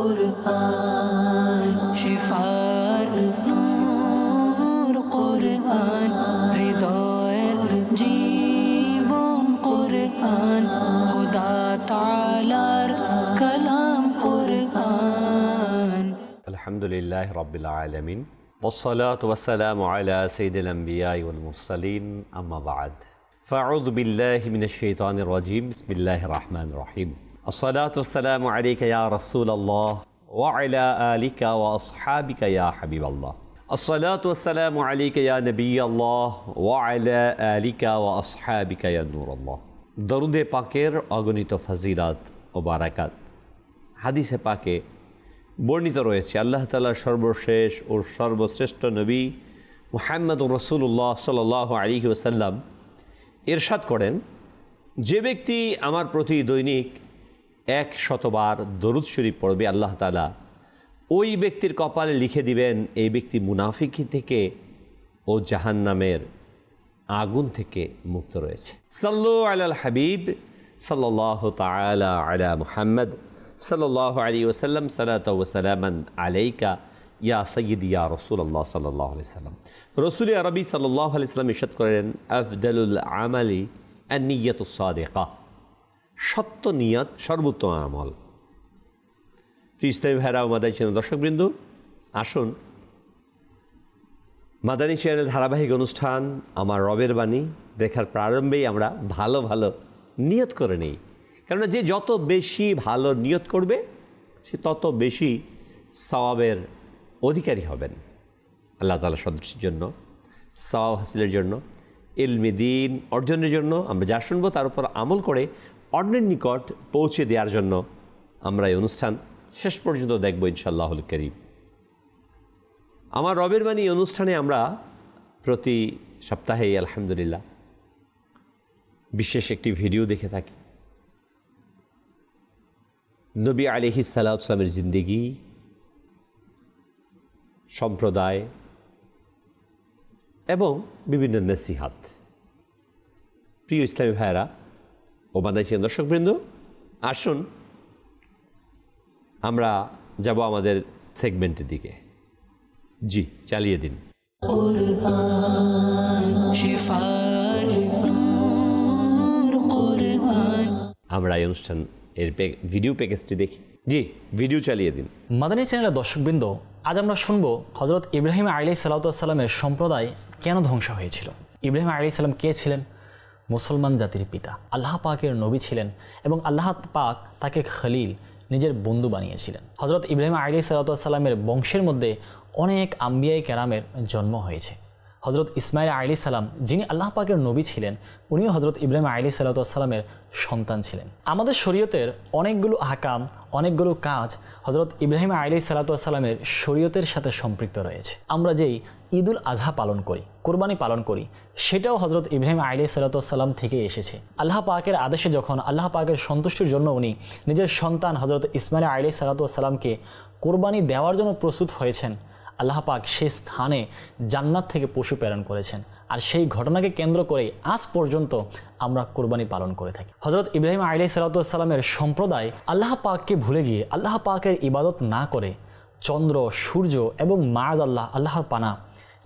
কুরআন cipher নূর কুরআন হৃদয়ের জীবন কুরআন খোদা তাআলার কালাম কুরআন। আলহামদুলিল্লাহ রাব্বিল আলামিন ওয়াসসালাতু ওয়াসসালামু আলা সাইয়্যিদিল আমবিয়াই ওয়াল মুরসালিন আম্মা বা'দ ফাআউযু বিল্লাহি মিনাশ শাইতানির রাজীম বিসমিল্লাহির রাহমানির রহিম আসসালাতু ওয়াসসালামু আলাইকা ইয়া রাসূলাল্লাহ ওয়া আলা আলিকা ওয়া আসহাবিকা ইয়া হাবিবাল্লাহ আসসালাতু ওয়াসসালামু আলাইকা ইয়া নবিয়াল্লাহ ওয়া আলা আলিকা ওয়া আসহাবিকা ইয়া নূরাল্লাহ। দরুদে পাকের অগণিত ফজিলত ও বারাকাত হাদিসে পাকে বর্ণিত রয়েছে। আল্লাহ তাআলার সর্বশেষ ও সর্বশ্রেষ্ঠ নবী মুহাম্মদুর রাসূলুল্লাহ সাল্লাল্লাহু আলাইহি ওয়াসাল্লাম ইরশাদ করেন, যে ব্যক্তি আমার প্রতি দৈনিক 100 বার দরুদ শরীফ পড়বে, আল্লাহ তাআলা ওই ব্যক্তির কপালে লিখে দিবেন এই ব্যক্তি মুনাফিকি থেকে ও জাহান্নামের আগুন থেকে মুক্ত রয়েছে। সাল্লু আলাল হাবিব সাল্লাল্লাহু তাআলা আলা মুহাম্মদ সাল্লাল্লাহু আলাইহি ওয়াসাল্লাম সালাতাও ওয়া সালামান আলাইকা ইয়া সাইয়্যিদি ইয়া রাসূলুল্লাহ সাল্লাল্লাহু আলাইহি ওয়াসাল্লাম। রাসূল আরবি সাল্লাল্লাহু আলাইহি ওয়াসাল্লাম ইরশাদ করেন, আফদালুল আমালি আন-নিয়্যাতুস সাদিকা, সত্য নিয়ত সর্বোত্তম আমল। প্রিয় ইসলামী ভাইরা ও মাদানী চ্যানেল দর্শকবৃন্দ, আসুন মাদানী চ্যানেল ধারাবাহিক অনুষ্ঠান আমার রবের বাণী দেখার প্রারম্ভেই আমরা ভালো ভালো নিয়ত করে নেই, কেননা যে যত বেশি ভালো নিয়ত করবে সে তত বেশি সওয়াবের অধিকারী হবেন। আল্লাহ তাআলার সন্তুষ্টির জন্য, সওয়াব হাসিলের জন্য, ইলমে দ্বীন অর্জনের জন্য আমরা যা শুনবো তার উপর আমল করে অন্যের নিকট পৌঁছে দেওয়ার জন্য আমরা এই অনুষ্ঠান শেষ পর্যন্ত দেখব ইনশাআল্লাহুল কারীম। আমার রবের বাণী অনুষ্ঠানে আমরা প্রতি সপ্তাহে আলহামদুলিল্লাহ বিশেষ একটি ভিডিও দেখে থাকি। নবী আলাইহিস সালাতু ওয়াস সালামের জিন্দেগি, সম্প্রদায় এবং বিভিন্ন নসিহাত। প্রিয় ইসলামী ভাইয়েরা ও মাদানী চ্যানেল দর্শকবৃন্দ, আসুন আমরা যাব আমাদের সেগমেন্টের দিকে। জি, চালিয়ে দিন। আমরা এই অনুষ্ঠান এর ভিডিও প্যাকেজটি দেখি। জি, ভিডিও চালিয়ে দিন। মাদানী চ্যানেলের দর্শকবৃন্দ, আজ আমরা শুনবো হযরত ইব্রাহিম আলাইহিস সালাতু ওয়াস সালামের সম্প্রদায় কেন ধ্বংস হয়েছিল। ইব্রাহিম আলাইহিস সালাম কে ছিলেন? মুসলমান জাতির পিতা, আল্লাহ পাকের নবী ছিলেন এবং আল্লাহ পাক তাকে খলিল, নিজের বন্ধু বানিয়েছিলেন। হযরত ইব্রাহিম আলাইহিস সালাতু ওয়াস সালামের বংশের মধ্যে অনেক আম্বিয়ায়ে কেরামের জন্ম হয়েছে। হযরত ইসমাঈল আলাইহিস সালাম, যিনি আল্লাহ পাকের নবী ছিলেন, উনিও হযরত ইব্রাহিম আলাইহিস সালাতু ওয়াস সালামের সন্তান ছিলেন। আমাদের শরীয়তের অনেকগুলো আহকাম, অনেকগুলো কাজ হযরত ইব্রাহিম আলাইহিস সালাতু ওয়াস সালামের শরীয়তের সাথে সম্পৃক্ত রয়েছে। আমরা যেই ঈদুল আজহা পালন করি, কোরবানি পালন করি, সেটাও হযরত ইব্রাহিম আলাইহিস সালাতু ওয়াস সালাম থেকে এসেছে। আল্লাহ পাকের আদেশে যখন আল্লাহ পাকের সন্তুষ্টির জন্য উনি নিজের সন্তান হযরত ইসমাঈল আলাইহিস সালাতু ওয়াস সালামকে কোরবানি দেওয়ার জন্য প্রস্তুত হয়েছেন, আল্লাহ পাক সেই স্থানে জান্নাত থেকে পশু প্রেরণ করেছেন। আর সেই ঘটনাকে কেন্দ্র করে আজ পর্যন্ত আমরা কোরবানি পালন করে থাকি। হযরত ইব্রাহিম আলাইহিস সালাতু ওয়াস সালামের সম্প্রদায় আল্লাহ পাককে ভুলে গিয়ে, আল্লাহ পাকের ইবাদত না করে চন্দ্র, সূর্য এবং মাআযাল্লাহ, আল্লাহর পানা,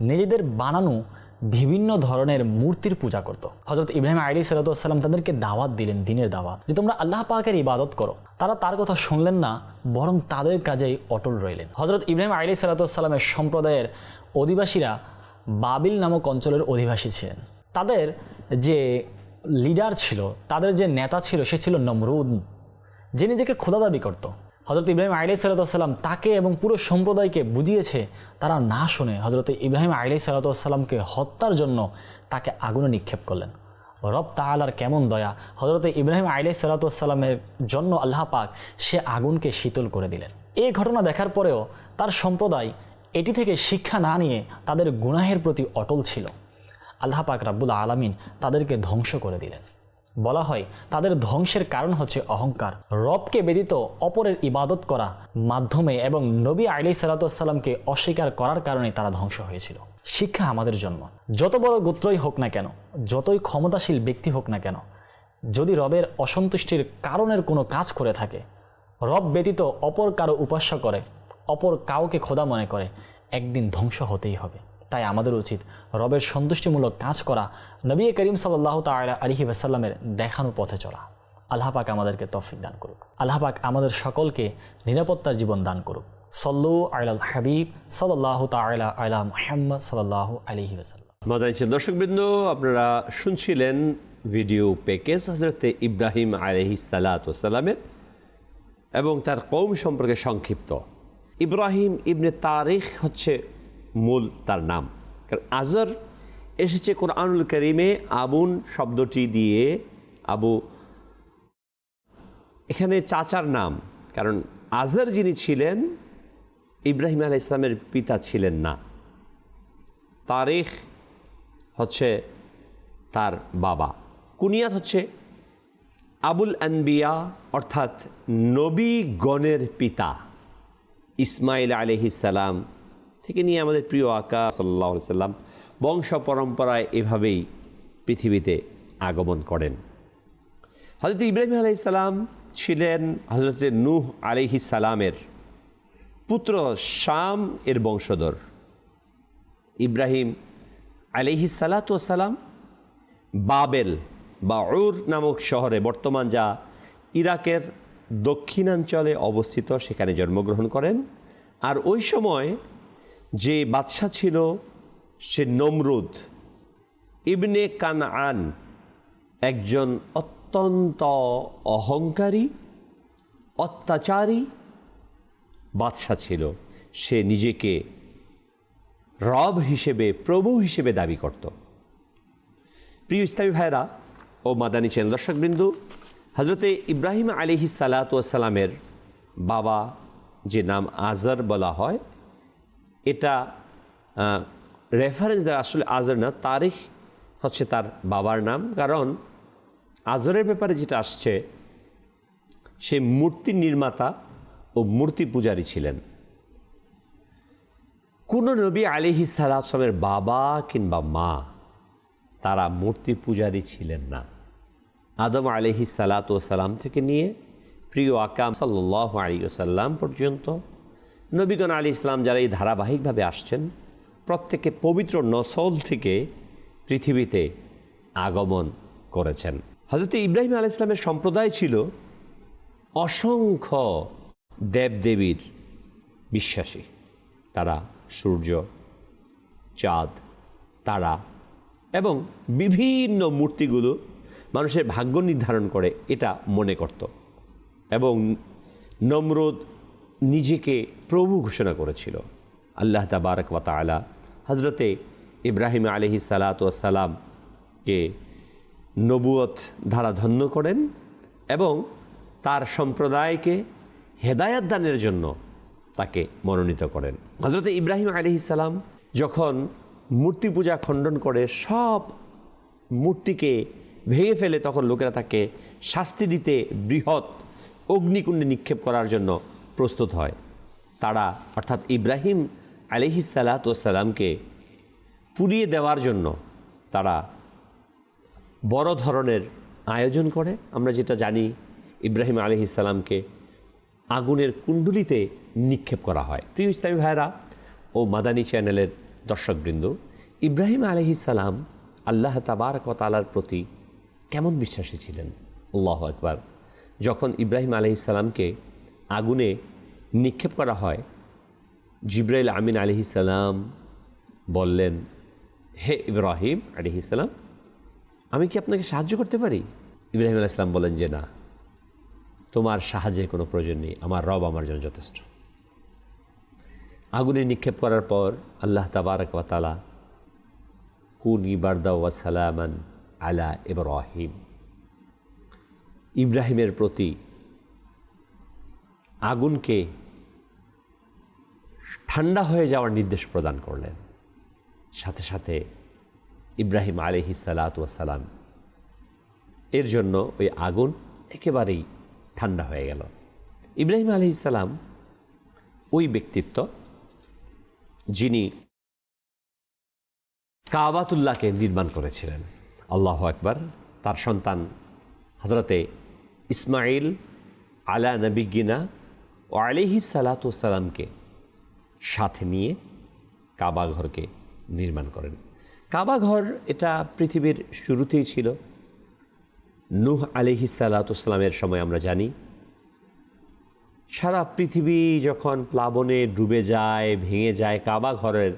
নিজেদের বানানো বিভিন্ন ধরনের মূর্তির পূজা করত। হযরত ইব্রাহিম আলাইহিস সালাতু ওয়াস সালাম তাদেরকে দাওয়াত দিলেন, দ্বীনের দাওয়াত, যে তোমরা আল্লাহ পাকের ইবাদত করো। তারা তার কথা শুনলেন না, বরং তাদের কাজেই অটল রইলেন। হযরত ইব্রাহিম আলাইহিস সালাতু ওয়াস সালামের সম্প্রদায়ের অধিবাসীরা বাবিল নামক অঞ্চলের অধিবাসী ছিলেন। তাদের যে লিডার ছিল, তাদের যে নেতা ছিল, সে ছিল নমরুদ, যে নিজেকে খোদা দাবি করত। হযরত ইব্রাহিম আলাইহিস সালাতু ওয়াস সালাম তাকে এবং পুরো সম্প্রদায়কে বুঝিয়েছে, তারা না শুনে হযরত ইব্রাহিম আলাইহিস সালাতু ওয়াস সালামকে হত্যার জন্য তাকে আগুনে নিক্ষেপ করলেন। রব তাআলার কেমন দয়া, হযরত ইব্রাহিম আলাইহিস সালাতু ওয়াস সালামের জন্য আল্লাহ পাক সে আগুনকে শীতল করে দিলেন। এই ঘটনা দেখার পরেও তার সম্প্রদায় এটি থেকে শিক্ষা না নিয়ে তাদের গুনাহের প্রতি অটল ছিল। আল্লাহ পাক রাব্বুল আলামিন তাদেরকে ধ্বংস করে দিলেন। বলা হয় তাদের ধ্বংসের কারণ হচ্ছে অহংকার। রবকে ব্যতীত অপরের ইবাদত করা মাধ্যমে এবং নবী আলাইহিস সালাতু ওয়াস সালামকে অস্বীকার করার কারণে তারা ধ্বংস হয়েছিল। শিক্ষা আমাদের জন্য, যত বড় গোত্রই হোক না কেন, যতই ক্ষমতাশীল ব্যক্তি হোক না কেন, যদি রবের অসন্তুষ্টির কারণের কোনো কাজ করে থাকে, রব ব্যতীত অপর কারো উপাস্য করে, অপর কাউকে খোদা মনে করে, একদিন ধ্বংস হতেই হবে। তাই আমাদের উচিত রবের সন্তুষ্টিমূলক কাজ করা, নবী করিম সাল্লাল্লাহু তাআলা আলাইহি ওয়াসাল্লামের দেখানো পথে চলা। আল্লাহ পাক আমাদেরকে তৌফিক দান করুক। আল্লাহ পাক আমাদের সকলকে নিরাপত্তার জীবন দান করুক। সল্লু আলাল হাবিব সাল্লাল্লাহু তাআলা আলা মুহাম্মদ সাল্লাল্লাহু আলাইহি ওয়াসাল্লাম। মাদানী দর্শকবৃন্দ, আপনারা শুনছিলেন ভিডিও প্যাকেজ হযরতে ইব্রাহিম আলাইহিস সালাতু ওয়াস সালামের এবং তার কওম সম্পর্কে সংক্ষিপ্ত। ইব্রাহিম ইবনে তারিখ হচ্ছে মূল তার নাম। কারণ আজর এসেছে কোরআনুল কারীমে আবুন শব্দটি দিয়ে। আবু এখানে চাচার নাম, কারণ আজর যিনি ছিলেন ইব্রাহিম আলাইহিস সালামের পিতা ছিলেন না। তারিখ হচ্ছে তার বাবা। কুনিয়াত হচ্ছে আবুল আনবিয়া, অর্থাৎ নবীগণের পিতা। ইসমাইল আলাইহিস সালাম থেকে নিয়ে আমাদের প্রিয় আকা সাল্লাল্লাহু আলাইহি সাল্লাম বংশ পরম্পরায় এভাবেই পৃথিবীতে আগমন করেন। হযরত ইব্রাহিম আলাইহিস সালাম ছিলেন হযরত নূহ আলাইহিস সালামের পুত্র, শাম এর বংশধর। ইব্রাহিম আলাইহিস সালাতু ওয়াস সালাম বাবেল বা উর নামক শহরে, বর্তমান যা ইরাকের দক্ষিণাঞ্চলে অবস্থিত, সেখানে জন্মগ্রহণ করেন। আর ওই সময় যে বাদশা ছিল সে নমরুদ ইবনে কানআন, একজন অত্যন্ত অহংকারী, অত্যাচারী বাদশা ছিল। সে নিজেকে রব হিসেবে, প্রভু হিসেবে দাবি করত। প্রিয় ইসলামী ভাইরা ও মাদানী চ্যানেল দর্শকবৃন্দু, হযরতে ইব্রাহিম আলাইহিস সালাতু ওয়াস সালামের বাবা যে নাম আজর বলা হয়, এটা রেফারেন্স দেওয়া, আসলে আজর না, তারিখ হচ্ছে তার বাবার নাম। কারণ আজরের ব্যাপারে যেটা আসছে, সে মূর্তি নির্মাতা ও মূর্তি পূজারী ছিলেন। কোনো নবী আলাইহিস সালাতু ওয়াস সালামের বাবা কিংবা মা তারা মূর্তি পূজারী ছিলেন না। আদম আলাইহিস সালাতু ওয়াস সালাম থেকে নিয়ে প্রিয় আকাম সাল্লাল্লাহু আলাইহি ওয়াসাল্লাম পর্যন্ত নবীগণ আলাইহিস সালাম যারা এই ধারাবাহিকভাবে আসছেন, প্রত্যেকে পবিত্র নসল থেকে পৃথিবীতে আগমন করেছেন। হযরত ইব্রাহিম আলাইহিস সালামের সম্প্রদায় ছিল অসংখ্য দেবদেবীর বিশ্বাসী। তারা সূর্য, চাঁদ, তারা এবং বিভিন্ন মূর্তিগুলো মানুষের ভাগ্য নির্ধারণ করে এটা মনে করত। এবং নমরুদ নিজেকে প্রভু ঘোষণা করেছিল। আল্লাহ তাবারক ওয়া তাআলা হযরতে ইব্রাহিম আলাইহিস সালাতু ওয়াস সালামকে নবুয়ত দ্বারা ধন্য করেন এবং তার সম্প্রদায়কে হেদায়াত দানের জন্য তাকে মনোনীত করেন। হযরতে ইব্রাহিম আলাইহিস সালাম যখন মূর্তি পূজা খণ্ডন করে সব মূর্তিকে ভেঙে ফেলে, তখন লোকেরা তাকে শাস্তি দিতে বৃহৎ অগ্নিকুণ্ডে নিক্ষেপ করার জন্য প্রস্তুত হয়। তারা অর্থাৎ ইব্রাহিম আলাইহিস সালাতু ওয়াস সালামকে পুড়িয়ে দেওয়ার জন্য তারা বড় ধরনের আয়োজন করে। আমরা যেটা জানি, ইব্রাহিম আলাইহিস সালামকে আগুনের কুণ্ডুলিতে নিক্ষেপ করা হয়। প্রিয় ইসলামী ভাইরা ও মাদানী চ্যানেলের দর্শকবৃন্দ, ইব্রাহিম আলাইহিস সালাম আল্লাহ তাবারক ওয়া তাআলার প্রতি কেমন বিশ্বাসী ছিলেন। আল্লাহু আকবার। যখন ইব্রাহিম আলাইহিস সালামকে আগুনে নিক্ষেপ করা হয়, জিবরাইল আমিন আলাইহিস সালাম বললেন, হে ইব্রাহিম আলাইহিস সালাম, আমি কি আপনাকে সাহায্য করতে পারি? ইব্রাহিম আলাইহিস সালাম বলেন যে না, তোমার সাহায্যের কোনো প্রয়োজন নেই, আমার রব আমার জন্য যথেষ্ট। আগুনে নিক্ষেপ করার পর আল্লাহ তাবারক ওয়া তাআলা কুনি বারদা ওয়া সালামান আলা ইব্রাহিম, ইব্রাহিমের প্রতি আগুনকে ঠান্ডা হয়ে যাওয়ার নির্দেশ প্রদান করলেন। সাথে সাথে ইব্রাহিম আলাইহিস সালাতু ওয়াস সালাম এর জন্য ওই আগুন একেবারেই ঠান্ডা হয়ে গেল। ইব্রাহিম আলাইহিস সালাম ওই ব্যক্তিত্ব যিনি কাবাতুল্লাহকে নির্মাণ করেছিলেন। আল্লাহু আকবার। তার সন্তান হযরতে ইসমাইল আলা নবিগিনা ও আলাইহি সালাতু সালামকে সাথে নিয়ে কাবা ঘরকে নির্মাণ করেন। কাবা ঘর এটা পৃথিবীর শুরুতেই ছিল। নূহ আলাইহি সালাতু সালামের সময় আমরা জানি সারা পৃথিবী যখন প্লাবনে ডুবে যায়, ভেঙে যায়, কাবা ঘরের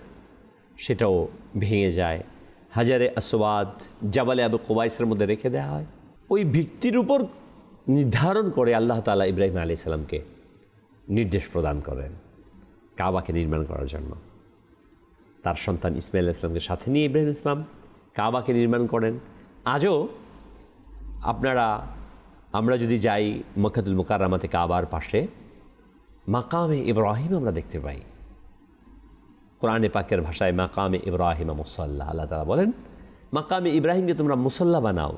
সেটাও ভেঙে যায়। হাজারে আসওয়াদ জাবালে আবু কুবাইসের মধ্যে রেখে দেওয়া হয়। ওই ভিত্তির উপর নির্ধারণ করে আল্লাহ তাআলা ইব্রাহিম আলাইহিস সালামকে নির্দেশ প্রদান করেন কাবাকে নির্মাণ করার জন্য। তার সন্তান ইসমাইল আলাইহিস সালামকে সাথে নিয়ে ইব্রাহিম ইসলাম কাবাকে নির্মাণ করেন। আজও আমরা যদি যাই মক্কাতুল মুকাররমাতে কাবার পাশে মাকামে ইব্রাহিম আমরা দেখতে পাই। কোরআনে পাকের ভাষায় মাকামে ইব্রাহিম মুসাল্লা, আল্লাহ তাআলা বলেন মাকামে ইব্রাহিমকে তোমরা মুসাল্লা বানাও।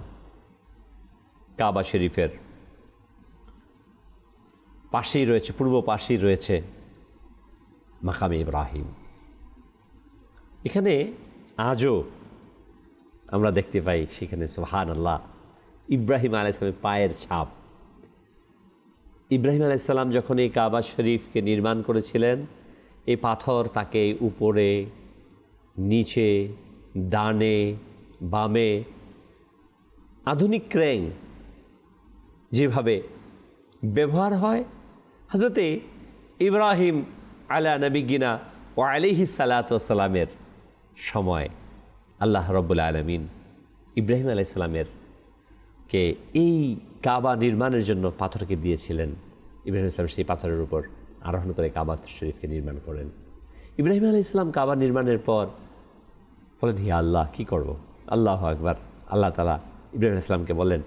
কাবা শরীফের পাশেই রয়েছে, পূর্ব পাশেই রয়েছে মাকামে ইব্রাহিম। এখানে আজও আমরা দেখতে পাই সেখানে সুবহানাল্লাহ ইব্রাহিম আলাইহিস সালামের পায়ের ছাপ। ইব্রাহিম আলাইহিস সালাম যখন এই কাবা শরীফকে নির্মাণ করেছিলেন, এই পাথর তাকে উপরে, নিচে, ডানে, বামে আধুনিক ক্রেন যেভাবে ব্যবহার হয়, হযরতে ইব্রাহিম আলা নবিগিনা ও আলাইহি সালাতু ওয়াসসালামের সময় আল্লাহ রাব্বুল আলামিন ইব্রাহিম আলাইহিস সালামের কে এই কাবা নির্মাণের জন্য পাথরকে দিয়েছিলেন। ইব্রাহিম আলাইহিস সালাম সেই পাথরের উপর আরোহণ করে কাবা শরীফকে নির্মাণ করেন। ইব্রাহিম আলাইহিস সালাম কাবা নির্মাণের পর বলেন, হে আল্লাহ, কি করব? আল্লাহু আকবার। আল্লাহ তাআলা ইব্রাহিম আলাইহিস সালামকে বললেন,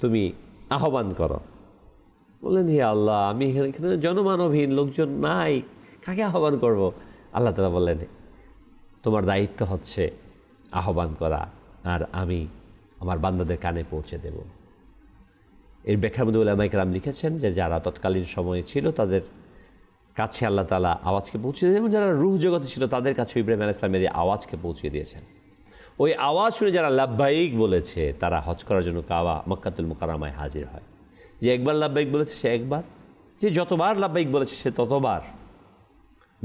তুমি আহ্বান করো। বললেন, হে আল্লাহ, আমি এখানে জনমানবহীন, লোকজন নাই, কাকে আহ্বান করব? আল্লাহ তাআলা বললেন, তোমার দায়িত্ব হচ্ছে আহ্বান করা, আর আমি আমার বান্দাদের কানে পৌঁছে দেব। এর ব্যাখ্যার মধ্যে উলামায়ে কেরাম লিখেছেন যে যারা তৎকালীন সময়ে ছিল তাদের কাছে আল্লাহ তাআলা আওয়াজকে পৌঁছে দিয়েছেন, এবং যারা রূহ জগতে ছিল তাদের কাছে ইব্রাহিম আলাইহিস সালামের এই আওয়াজকে পৌঁছে দিয়েছেন। ওই আওয়াজ শুনে যারা লাব্বাইক বলেছে তারা হজ করার জন্য কাবা মক্কাতুল মুকাররমায় হাজির হয়। যে একবার লাব্বাইক বলেছে সে একবার, যে যতবার লাব্বাইক বলেছে সে ততবার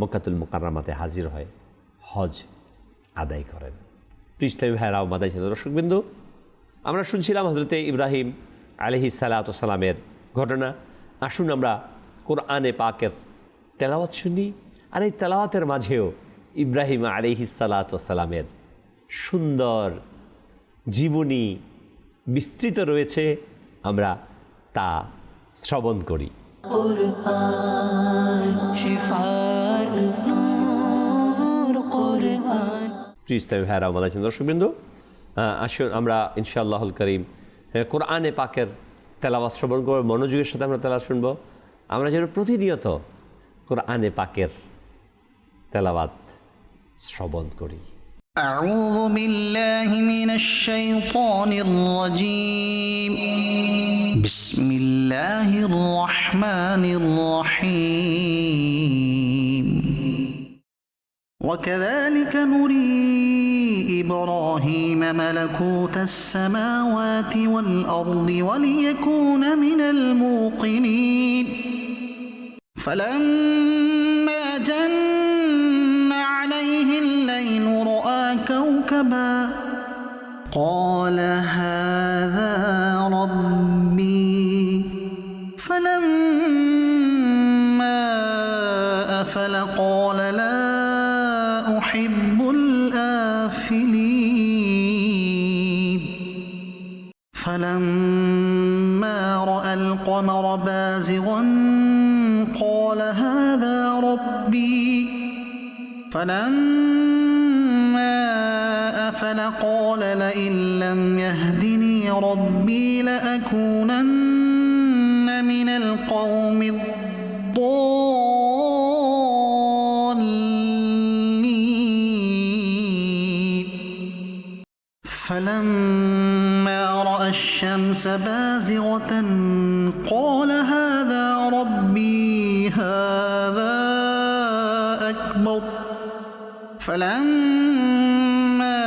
মক্কাতুল মুকাররমাতে হাজির হয়, হজ আদায় করেন। ইসলামী ভাইরা ও মাদানী দর্শকবৃন্দ, আমরা শুনছিলাম হযরতে ইব্রাহিম আলাইহিস সালাতু সালামের ঘটনা। আসুন আমরা কোরআনে পাকের তেলাওয়াত শুনি, আর এই তেলাওয়াতের মাঝেও ইব্রাহিম আলাইহিস সালাতু সালামের সুন্দর জীবনী বিস্তৃত রয়েছে, আমরা তা শ্রবণ করি। কুরআন শিফার নূর কুরআন। প্রিয় ইসলামী ভাইরা ও মাদানী দর্শকবৃন্দ, আসুন আমরা ইনশাআল্লাহুল কারীম কোরআনে পাকের তেলাওয়াত শ্রবণ করব, মনোযোগের সাথে আমরা তেলাওয়াত শুনব। আমরা যেন প্রতিনিয়ত কোরআনে পাকের তেলাওয়াত শ্রবণ করি। أعوذ بالله من الشيطان الرجيم. بسم الله الرحمن الرحيم. وكذلك نري إبراهيم ملكوت السماوات والأرض وليكون من الموقنين. فلما جن عليه الليل رأى كوكبا قال هذا ربي. فلما أفل قال لا أحب الآفلين. فلما رأى القمر بازغا قال هذا ربي. فلما أفل قال لئن لم يهدني ربي لأكونن من القوم الضالين. فلما رأى الشمس بازغة قال هذا ربي هذا أكبر. فلما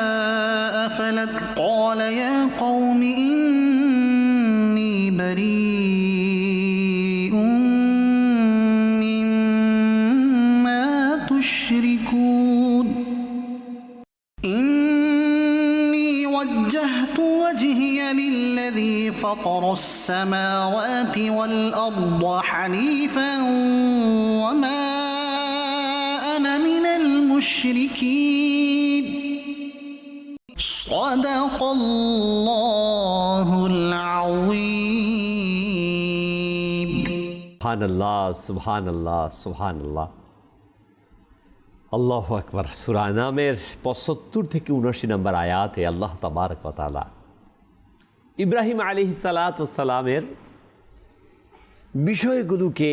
أفلت قال يا قوم إني بريء وجهت وجهي للذي فطر السماوات والأرض حنيفا وما أنا من المشركين صدق الله العظيم সুবহানাল্লাহ, সুবহানাল্লাহ, সুবহানাল্লাহ। আল্লাহু আকবার। সূরা আনামের ৭৫ থেকে ৭৯ নম্বর আয়াতে আল্লাহ তাবারক ওয়া তাআলা ইব্রাহিম আলাইহিস সালাতু ওয়াস সালামের বিষয়গুলোকে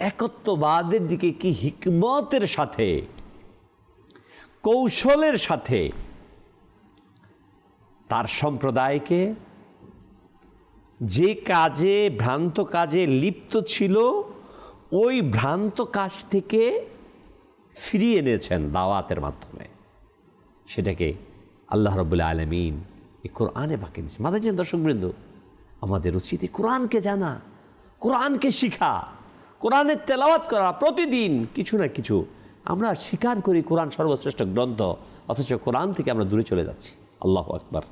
একত্ববাদের দিকে কি হিকমতের সাথে, কৌশলের সাথে তার সম্প্রদায়কে যে কাজে, ভ্রান্ত কাজে লিপ্ত ছিল, ওই ভ্রান্ত কাজ থেকে ফিরিয়ে এনেছেন দাওয়াতের মাধ্যমে। সেটাকে আল্লাহ রাব্বুল আলামিন এই কোরআনে বাকি দিয়েছে। মাদানী দর্শকবৃন্দ, আমাদের উচিত এই কোরআনকে জানা, কোরআনকে শিখা, কোরআনের তেলাওয়াত করা প্রতিদিন কিছু না কিছু। আমরা স্বীকার করি কোরআন সর্বশ্রেষ্ঠ গ্রন্থ, অথচ কোরআন থেকে আমরা দূরে চলে যাচ্ছি। আল্লাহু আকবার।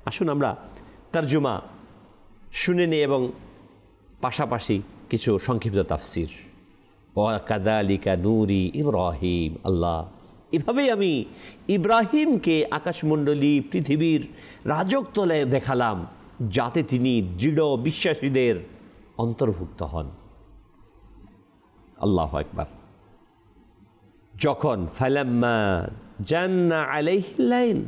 আসুন আমরা তরজমা শুনে নিই এবং পাশাপাশি কিছু সংক্ষিপ্ত তাফসির। ওয়া কাযালিকা নূরি ইব্রাহিম, আল্লাহ এভাবেই আমি ইব্রাহিমকে আকাশমণ্ডলী পৃথিবীর রাজত্বলে দেখালাম, যাতে তিনি দৃঢ় বিশ্বাসীদের অন্তর্ভুক্ত হন। আল্লাহু আকবার। যখন ফালাম্মা জান্না আলাইহিল লাইল,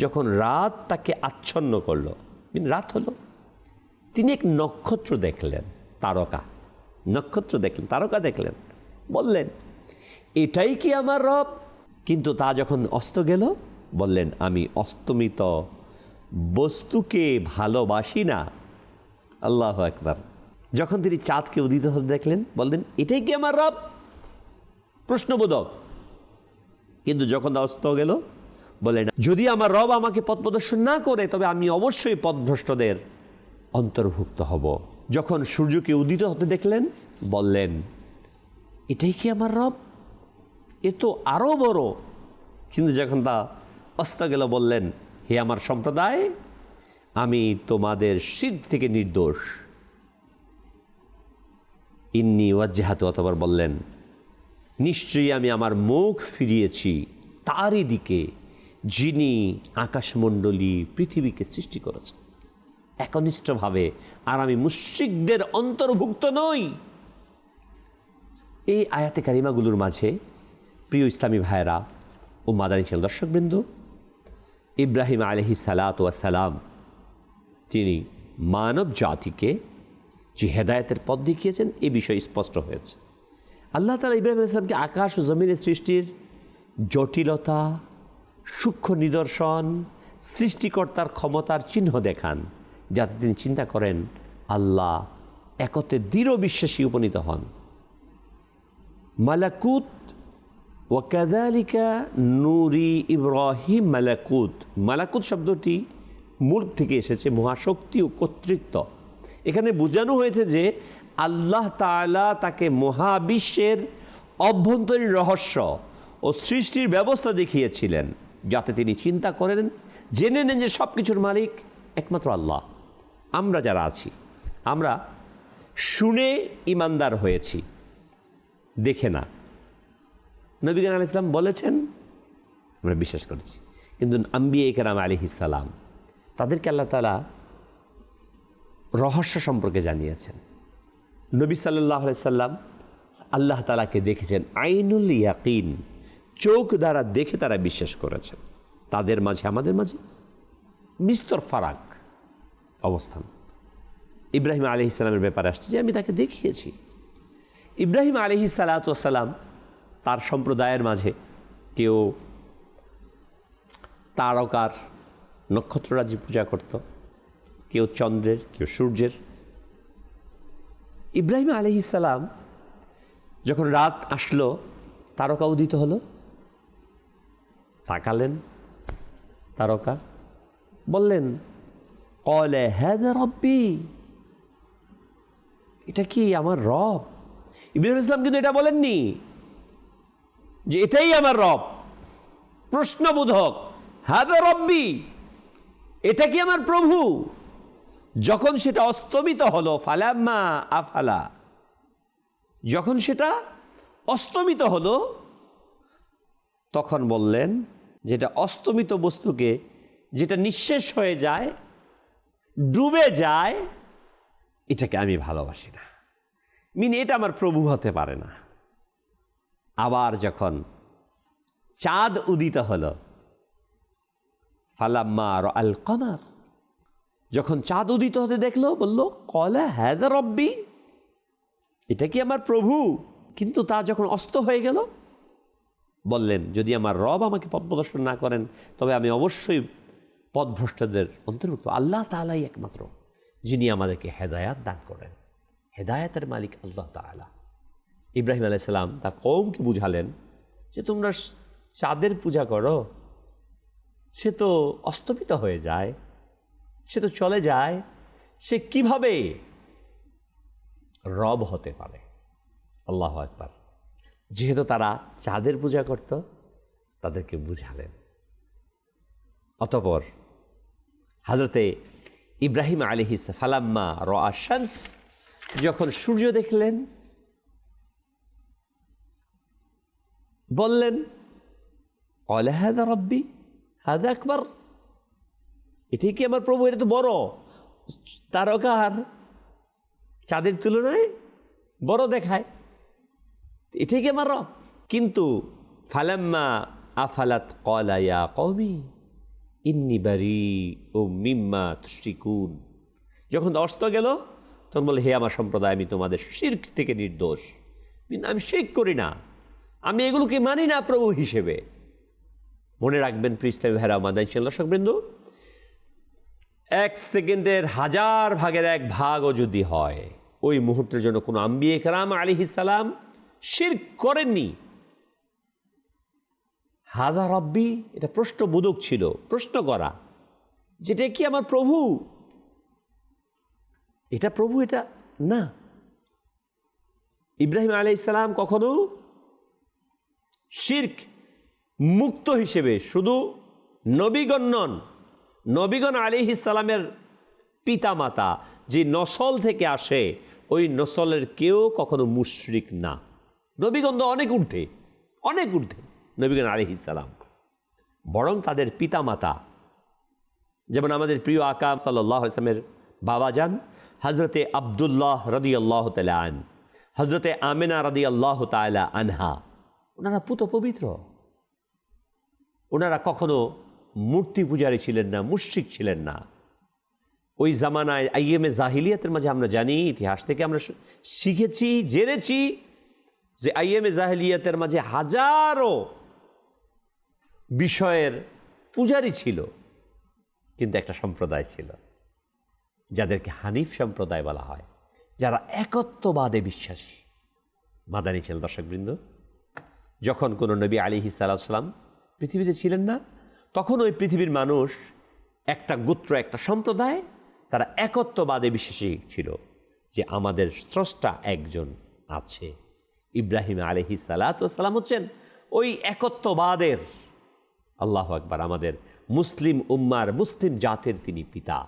যখন রাত তাকে আচ্ছন্ন করলো, রাত হলো, তিনি এক নক্ষত্র দেখলেন, তারকা, নক্ষত্র দেখলেন, তারকা দেখলেন, বললেন এটাই কি আমার রব? কিন্তু তা যখন অস্ত গেল, বললেন আমি অস্তমিত বস্তুকে ভালোবাসি না। আল্লাহু আকবার। যখন তিনি চাঁদকে উদিত হতে দেখলেন, বললেন এটাই কি আমার রব? প্রশ্নবোধক। কিন্তু যখন অস্ত গেল, বললেন যদি আমার রব আমাকে পথ প্রদর্শন না করে, তবে আমি অবশ্যই পথভ্রষ্টদের অন্তর্ভুক্ত হব। যখন সূর্যকে উদিত হতে দেখলেন, বললেন এটাই কি আমার রব? এ তো আরও বড়। কিন্তু যখন তা অস্ত গেল, বললেন হে আমার সম্প্রদায়, আমি তোমাদের শিরক থেকে নির্দোষ। ইন্নী ওয়াজ্জাহাতু, অতঃপর বললেন নিশ্চয়ই আমি আমার মুখ ফিরিয়েছি তারই দিকে, যিনি আকাশমণ্ডলী পৃথিবীকে সৃষ্টি করেছেন একনিষ্ঠভাবে, আর আমি মুশরিকদের অন্তর্ভুক্ত নই। এই আয়াতে কারিমাগুলোর মাঝে প্রিয় ইসলামী ভাইয়েরা ও মাদানী দর্শকবৃন্দ, ইব্রাহিম আলাইহিস সালাতু ওয়াস সালাম তিনি মানব জাতিকে যে হেদায়েতের পথ দেখিয়েছেন, এ বিষয়ে স্পষ্ট হয়েছে। আল্লাহ তাআলা ইব্রাহিম আলাইহিস সালামকে আকাশ ও জমিনের সৃষ্টির জটিলতা, সূক্ষ্ম নিদর্শন, সৃষ্টিকর্তার ক্ষমতার চিহ্ন দেখান, যাতে তিনি চিন্তা করেন আল্লাহ একতে দৃঢ় বিশ্বাসী উপনীত হন। মালাকুত ওয়া কাযালিকা নূরি ইব্রাহিম মালাকুত। মালাকুত শব্দটি মুল্ক থেকে এসেছে, মহাশক্তি ও কর্তৃত্ব। এখানে বোঝানো হয়েছে যে আল্লাহ তাআলা তাকে মহাবিশ্বের অভ্যন্তরীণ রহস্য ও সৃষ্টির ব্যবস্থা দেখিয়েছিলেন, যাতে তিনি চিন্তা করেন, জেনে নেন যে সব কিছুর মালিক একমাত্র আল্লাহ। আমরা যারা আছি, আমরা শুনে ইমানদার হয়েছি, দেখে না। নবী আলাইহিস সালাম বলেছেন, আমরা বিশ্বাস করেছি। কিন্তু আম্বিয়া কেরাম আলাইহিস সালাম, তাদেরকে আল্লাহ তাআলা রহস্য সম্পর্কে জানিয়েছেন। নবী সাল্লাল্লাহু আলাইহি সাল্লাম আল্লাহ তাআলাকে দেখেছেন, আইনুল ইয়াকিন, চোখ দ্বারা দেখে তারা বিশ্বাস করেছেন। তাদের মাঝে আমাদের মাঝে বিস্তর ফারাক অবস্থান। ইব্রাহিম আলাইহিস সালামের ব্যাপারে আসছে যে আমি তাকে দেখিয়েছি। ইব্রাহিম আলাইহিস সালাতু ওয়াস সালাম তার সম্প্রদায়ের মাঝে কেউ তারকার, নক্ষত্ররাজি পূজা করত, কেউ চন্দ্রের, কেউ সূর্যের। ইব্রাহিম আলাইহিস সালাম যখন রাত আসলো, তারকা উদিত হলো, তাকালেন তারকা, বললেন ক্বালা হাযা রাব্বি, এটা কি আমার রব? ইব্রাহিম ইসলাম কিন্তু এটা বলেননি যে এটাই আমার রব, প্রশ্নবোধক, হাযা রাব্বি, এটা কি আমার প্রভু? যখন সেটা অস্তমিত হলো, ফালাম্মা আফালা, যখন সেটা অস্তমিত হলো তখন বললেন, যেটা অস্তমিত বস্তুকে, যেটা নিঃশেষ হয়ে যায়, ডুবে যায়, এটাকে আমি ভালোবাসি না, এটা আমার প্রভু হতে পারে না। আবার যখন চাঁদ উদিত হলো, ফালাম্মা রাআল কমার, যখন চাঁদ উদিত হতে দেখলো, বলল ক্বালা হাযা রব্বি, এটা কি আমার প্রভু? কিন্তু তা যখন অস্ত হয়ে গেল, বললেন যদি আমার রব আমাকে পথ প্রদর্শন না করেন তবে আমি অবশ্যই পথভ্রষ্টদের অন্তর্ভুক্ত। আল্লাহ তাআলাই একমাত্র যিনি আমাদেরকে হেদায়াত দান করেন, হেদায়াতের মালিক আল্লাহ তাআলা। ইব্রাহিম আলাইহিস সালাম তার কওমকে বুঝালেন যে তোমরা চাঁদের পূজা করো, সে তো অস্তমিত হয়ে যায়, সে তো চলে যায়, সে কিভাবে রব হতে পারে? আল্লাহু আকবার। যেহেতু তারা চাঁদের পূজা করত, তাদেরকে বুঝালেন। অতঃপর হযরতে ইব্রাহিম আলাইহিস ফালাম্মা রাআ শামস, যখন সূর্য দেখলেন, বললেন ক্বালা হাযা রব্বি হাযা আকবার, এটাই কি আমার প্রভু? এটা তো বড়, তারকার চাঁদের তুলনায় বড় দেখায়, এটাই কি আমার রব? কিন্তু ফালাম্মা আফালাত ক্বালা ইয়া কওমি ইন্নী বারীউম মিম্মা তুশরিকুন, যখন অস্ত গেল তখন বলে, হে আমার সম্প্রদায়, আমি তোমাদের শিরক থেকে নির্দোষ, আমি শিরক করি না, আমি এগুলোকে মানি না প্রভু হিসেবে। মনে রাখবেন প্রিয় ইসলামী ভাইরা, মাদানী দর্শকবৃন্দ, 1 সেকেন্ডের 1000 ভাগের 1 ভাগও যদি হয়, ওই মুহূর্তের জন্য কোনো আম্বিয়ে কেরাম আলাইহিস সালাম শিরক করেননি। হাযা রব্বি, এটা প্রশ্নবোধক ছিল, প্রশ্ন করা, যেটা কি আমার প্রভু? এটা প্রভু, এটা না। ইব্রাহিম আলাইহিস সালাম কখনো শিরক মুক্ত হিসেবে, শুধু নবীগণ নন, নবীগণ আলাইহিস সালামের পিতামাতা যে নসল থেকে আসে, ওই নসলের কেউ কখনো মুশরিক না। নবীগণ তো অনেক ঊর্ধ্বে, অনেক ঊর্ধ্বে নবীগণ আলাইহিস সালাম, বরং তাদের পিতামাতা, যেমন আমাদের প্রিয় আকা সাল্লাল্লাহু আলাইহি ওয়াসাল্লামের বাবাজান হযরতে আব্দুল্লাহ রাদিয়াল্লাহু তাআলা আন, হযরতে আমিনা রাদিয়াল্লাহু তাআলা আনহা, ওনারা পুত পবিত্র, ওনারা কখনো মূর্তি পূজারী ছিলেন না, মুশরিক ছিলেন না। ওই জামানায় আইয়েমে জাহিলিয়াতের মাঝে আমরা জানি, ইতিহাস থেকে আমরা শিখেছি, জেনেছি যে আইয়েমে জাহিলিয়াতের মাঝে হাজারো বিষয়ের পূজারী ছিল, কিন্তু একটা সম্প্রদায় ছিল যাদেরকে হানিফ সম্প্রদায় বলা হয়, যারা একত্ববাদে বিশ্বাসী। মাদানী ছিল দর্শকবৃন্দ, যখন কোনো নবী আলাইহিস সালাম পৃথিবীতে ছিলেন না, তখন ওই পৃথিবীর মানুষ একটা গোত্র, একটা সম্প্রদায়, তারা একত্ববাদে বিশ্বাসী ছিল যে আমাদের স্রষ্টা একজন আছে। ইব্রাহিম আলাইহিস সালাম হচ্ছেন ওই একত্ববাদের, আল্লাহু আকবার, আমাদের মুসলিম উম্মার, মুসলিম জাতের তিনি পিতা।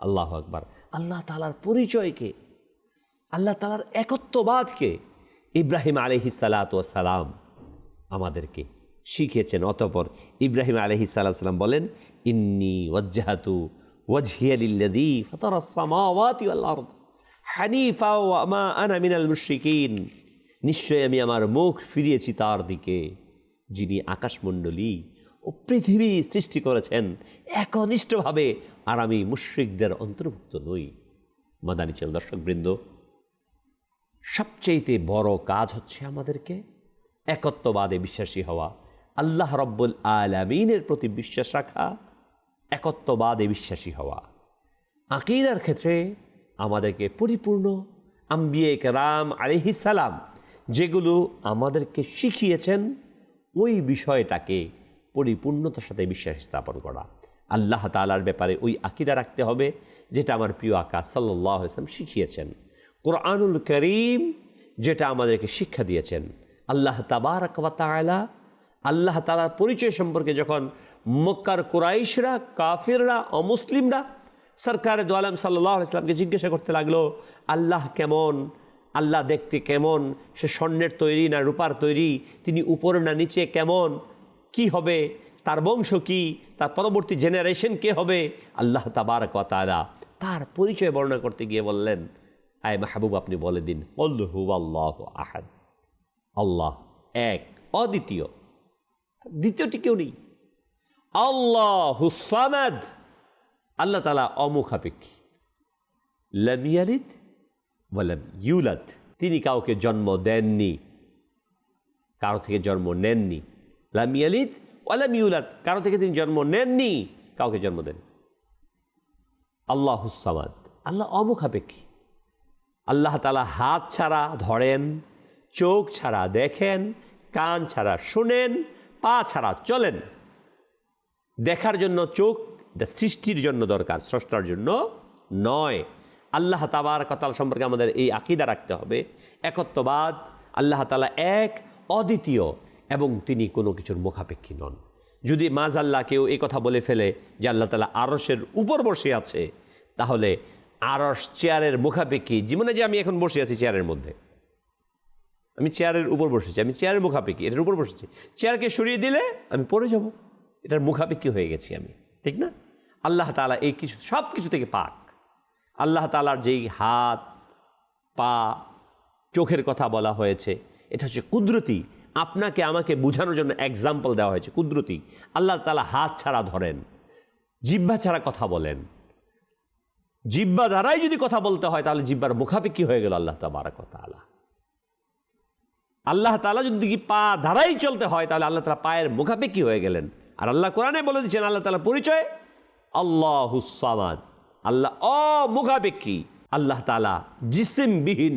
আল্লাহু আকবার। আল্লাহ তাআলার পরিচয়কে, আল্লাহ তাআলার একত্ববাদকে ইব্রাহিম আলাইহিস সালাম আমাদেরকে শিখিয়েছেন। অতঃপর ইব্রাহিম আলাইহিস সালাম বলেন, ইন্নী ওয়াজ্জাহাতু ওয়াজহিয়া লিল্লাযী ফাতারাস সামাওয়াতি ওয়াল আরদ হানিফা ওয়া মা আনা মিনাল মুশরিকিন, নিশ্চয় আমি আমার মুখ ফিরিয়েছি তার দিকে যিনি আকাশমণ্ডলী ও পৃথিবী সৃষ্টি করেছেন একনিষ্ঠভাবে, আর আমি মুশরিকদের অন্তর্ভুক্ত নই। মাদানী চ্যানেল দর্শকবৃন্দ, সবচেয়ে বড় কাজ হচ্ছে আমাদেরকে একত্ববাদে বিশ্বাসী হওয়া, আল্লাহ রব্বুল আলামিনের প্রতি বিশ্বাস রাখা, একত্ববাদে বিশ্বাসী হওয়া। আকীদার ক্ষেত্রে আমাদেরকে পরিপূর্ণ আম্বিয়ে কেরাম আলাইহিস সালাম যেগুলো আমাদেরকে শিখিয়েছেন, ওই বিষয়টাকে পরিপূর্ণতার সাথে বিশ্বাস স্থাপন করা। আল্লাহ তাআলার ব্যাপারে ওই আকীদা রাখতে হবে যেটা আমার প্রিয় আকা সাল্লাল্লাহু আলাইহি ওয়াসাল্লাম শিখিয়েছেন। কোরআনুল কারীম যেটা আমাদেরকে শিক্ষা দিয়েছেন। আল্লাহ তাবারাক ওয়া তাআলা, আল্লাহ তাআলার পরিচয় সম্পর্কে যখন মক্কার কুরাইশরা, কাফিররা, অমুসলিমরা সরকারে দু আলম সাল্লাল্লাহু আলাইহি ওয়াসাল্লামকে জিজ্ঞাসা করতে লাগলো, আল্লাহ কেমন, আল্লাহ দেখতে কেমন, সে স্বর্ণের তৈরি না রূপার তৈরি, তিনি উপরে না নিচে, কেমন, কি হবে, তার বংশ কি, তার পরবর্তী জেনারেশন কে হবে। আল্লাহ তাবারক ওয়া তাআলা তার পরিচয় বর্ণনা করতে গিয়ে বললেন, আয় মাহবুব আপনি বলে দিন, কুল হুয়াল্লাহু আহাদ, আল্লাহ এক, অদ্বিতীয়, দ্বিতীয়টি কেউ নেই। আল্লাহুস সামাদ, আল্লাহ তাআলা অমুখাপেক্ষী। লাম ইয়ালিদ ওয়া লাম ইউলাদ, তিনি কাউকে জন্ম দেননি, কারো থেকে জন্ম নেননি। লাম ইয়ালিদ ওয়া লাম ইউলাদ, কারো থেকে তিনি জন্ম নেননি, কাউকে জন্ম দেন। আল্লাহুস সামাদ, আল্লাহ অমুখাপেক্ষী। আল্লাহ তাআলা হাত ছাড়া ধরেন, চোখ ছাড়া দেখেন, কান ছাড়া শুনেন, পা ছাড়া চলেন। দেখার জন্য চোখ, এটা সৃষ্টির জন্য দরকার, স্রষ্টার জন্য নয়। আল্লাহ তাবারক ওয়া তাআলা সম্পর্কে আমাদের এই আকীদা রাখতে হবে, একত্ববাদ। আল্লাহ তাআলা এক, অদ্বিতীয়, এবং তিনি কোনো কিছুর মুখাপেক্ষী নন। যদি মাযাল্লাহ কেউ এই কথা বলে ফেলে যে আল্লাহ তাআলা আরশের উপর বসে আছে, তাহলে আরশ চেয়ারের মুখাপেক্ষী। জীবনে যে আমি এখন বসে আছি চেয়ারের মধ্যে, আমি চেয়ারের উপর বসেছি, আমি চেয়ারের মুখাপেক্ষী, এটার উপর বসেছি। চেয়ারকে সরিয়ে দিলে আমি পড়ে যাব, এটার মুখাপেক্ষী হয়ে গেছি আমি, ঠিক না? আল্লাহ তাআলা এই কিছু, সব কিছু থেকে পাক। আল্লাহ তাআলার যেই হাত, পা, চোখের কথা বলা হয়েছে, এটা হচ্ছে কুদরতি। আপনাকে আমাকে বোঝানোর জন্য এক্সাম্পল দেওয়া হয়েছে, কুদরতি। আল্লাহ তাআলা হাত ছাড়া ধরেন, জিহ্বা ছাড়া কথা বলেন। জিহ্বা দ্বারাই যদি কথা বলতে হয়, তাহলে জিহ্বার মুখাপেক্ষী হয়ে গেল আল্লাহ তাবারক ওয়া তাআলা। আল্লাহ তাআলা যদি পা দ্বারাই চলতে হয়, তাহলে আল্লাহ তাআলা পায়ের মুখাপেক্ষী হয়ে গেলেন। আর আল্লাহ কোরআনে বলে দিচ্ছেন, আল্লাহ তাআলা পরিচয় আল্লাহুস সামাদ, আল্লাহ অমুখাপেক্ষী। আল্লাহ তাআলা জিসিমবিহীন।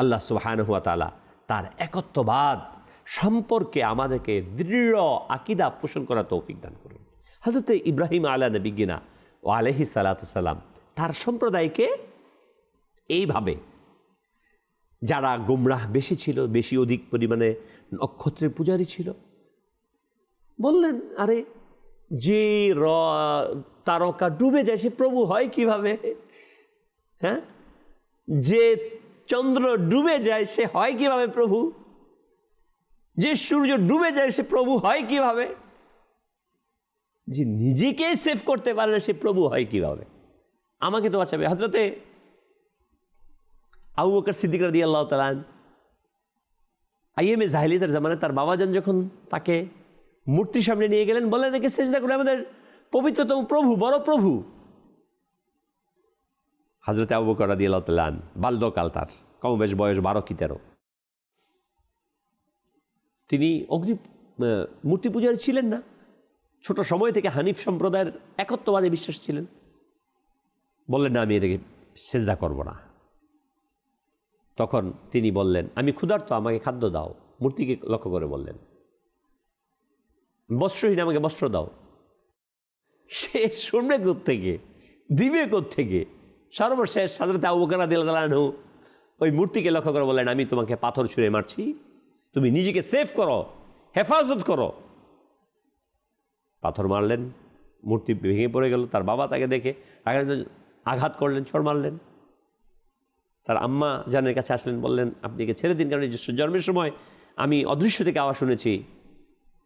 আল্লাহ সুবহানাহু ওয়া তাআলা তার একত্ববাদ সম্পর্কে আমাদেরকে দৃঢ় আকীদা পোষণ করার তৌফিক দান করুন। হযরত ইব্রাহিম আলা নবিয়িনা ওয়া আলাইহিস সালাতু সালাম তার সম্প্রদায়কে এইভাবে, যারা গুমরাহ বেশি ছিল, বেশি অধিক পরিমাণে নক্ষত্রের পূজারী ছিল, বললেন, আরে যে তারকা ডুবে যায় সে প্রভু হয় কিভাবে? হ্যাঁ, যে চন্দ্র ডুবে যায় সে হয় কিভাবে প্রভু? যে সূর্য ডুবে যায় সে প্রভু হয় কিভাবে? যে নিজেকে সেভ করতে পারে না সে প্রভু হয় কিভাবে? আমাকে তো বাঁচাবে। হযরতে আবু বকর সিদ্দিক রাদিয়াল্লাহু তাআলা আইএমএ জাহেলিয়াতের জামানায় তার বাবাজান যখন তাকে মূর্তির সামনে নিয়ে গেলেন, বললেন, একে সেজদা করে আমাদের পবিত্রতম প্রভু, বড় প্রভু। হযরতে আবু বকর রাদিয়াল্লাহু তাআলা বাল্যকাল, তার কমবেশ বয়স 12 কি 13, তিনি মূর্তি পূজারী ছিলেন না। ছোট সময় থেকে হানিফ সম্প্রদায়ের একত্ববাদে বিশ্বাস ছিলেন। বললেন, না, আমি এটাকে সেজদা করব না। তখন তিনি বললেন, আমি ক্ষুধার্ত, আমাকে খাদ্য দাও। মূর্তিকে লক্ষ্য করে বললেন, বস্ত্রহীন, আমাকে বস্ত্র দাও। সে শুনবে কোত্থেকে, দিবে কোত্থেকে? সর্বশেষ হযরত আবু বকর রাদিয়াল্লাহু আনহু ওই মূর্তিকে লক্ষ্য করে বললেন, আমি তোমাকে পাথর ছুঁড়ে মারছি, তুমি নিজেকে সেভ করো, হেফাজত করো। পাথর মারলেন, মূর্তি ভেঙে পড়ে গেল। তার বাবা তাকে দেখে আঘাত করলেন, ছড় মারলেন। তার আম্মা জানের কাছে আসলেন, বললেন, আপনি একে ছেড়ে দিন, কারণ জন্মের সময় আমি অদৃশ্য থেকে আওয়াজ শুনেছি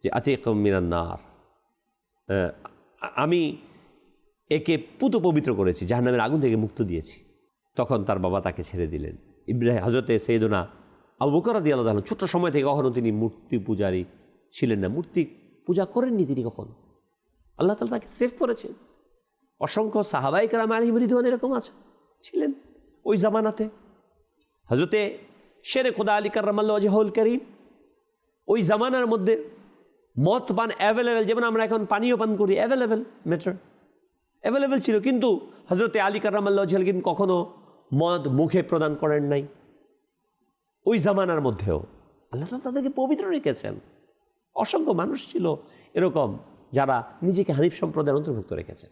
যে আতিকুম মিনান নার, আমি একে পুত পবিত্র করেছি, জাহান্নামের আগুন থেকে মুক্ত দিয়েছি। তখন তার বাবা তাকে ছেড়ে দিলেন। হযরতে সাইয়েদুনা আবু বকর রাদিয়াল্লাহু তাআলা ছোট্ট সময় থেকে কখনো তিনি মূর্তি পূজারী ছিলেন না, মূর্তি পূজা করেননি তিনি কখনো। আল্লাহ তাআলা তাকে সেভ করেছেন। অসংখ্য সাহাবায়ে কেরাম আলাইহিম রিদওয়ান এরকম ছিলেন ওই জামানাতে। হযরতে শেরে খোদা আলী কাররামাল্লাহু ওয়াজহুল কারীম, ওই জামানার মধ্যে মদ পান অ্যাভেলেবেল, যেমন আমরা এখন পানীয় পান করি, অ্যাভেলেবেল, ম্যাটার অ্যাভেলেবেল ছিল। কিন্তু হযরতে আলী কাররামাল্লাহু ওয়াজহুল কারীম কখনো মদ মুখে প্রদান করেন নাই। ওই জামানার মধ্যেও আল্লাহ তাআলা তাদেরকে পবিত্র রেখেছেন। অসংখ্য মানুষ ছিল এরকম যারা নিজেকে হানিফ সম্প্রদায়ের অন্তর্ভুক্ত রেখেছেন।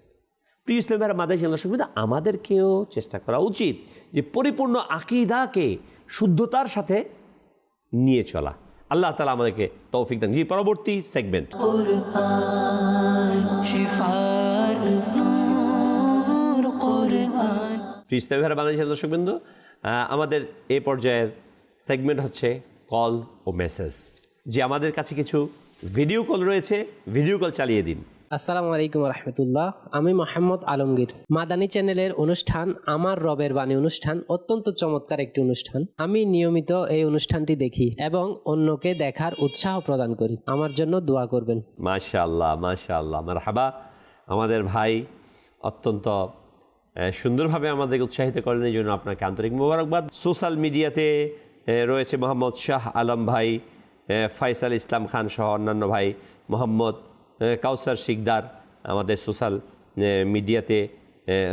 প্রিয় ইসলামের মাদানী সুবিধা, আমাদেরকেও চেষ্টা করা উচিত যে পরিপূর্ণ আকীদাকে শুদ্ধতার সাথে নিয়ে চলা। আল্লাহ তাআলা আমাদেরকে তৌফিক দান। পরবর্তী সেগমেন্ট কুরআন শিফার নূর কোরআন। প্রিয় ইসলামী ভাইরা, বাংলাদেশের দর্শকবৃন্দ, আমাদের এই পর্যায়ের সেগমেন্ট হচ্ছে কল ও মেসেজ। যে আমাদের কাছে কিছু ভিডিও কল রয়েছে, ভিডিও কল চালিয়ে দিন। আসসালামু আলাইকুম রহমতুল্লাহ। আমি মোহাম্মদ আলমগীর। মাদানী চ্যানেলের অনুষ্ঠান আমার রবের বাণী অনুষ্ঠান অত্যন্ত চমৎকার একটি অনুষ্ঠান। আমি নিয়মিত এই অনুষ্ঠানটি দেখি এবং অন্যকে দেখার উৎসাহ প্রদান করি। আমার জন্য দোয়া করবেন। মাশাআল্লাহ, মাশাআল্লাহ, মারহাবা। আমাদের ভাই অত্যন্ত সুন্দরভাবে আমাদেরকে উৎসাহিত করেন, এই জন্য আপনাকে আন্তরিক মোবারকবাদ। সোশ্যাল মিডিয়াতে রয়েছে মোহাম্মদ শাহ আলম ভাই, ফয়সাল ইসলাম খান সহ অন্যান্য ভাই, মোহাম্মদ কাউসার শিকদার আমাদের সোশ্যাল মিডিয়াতে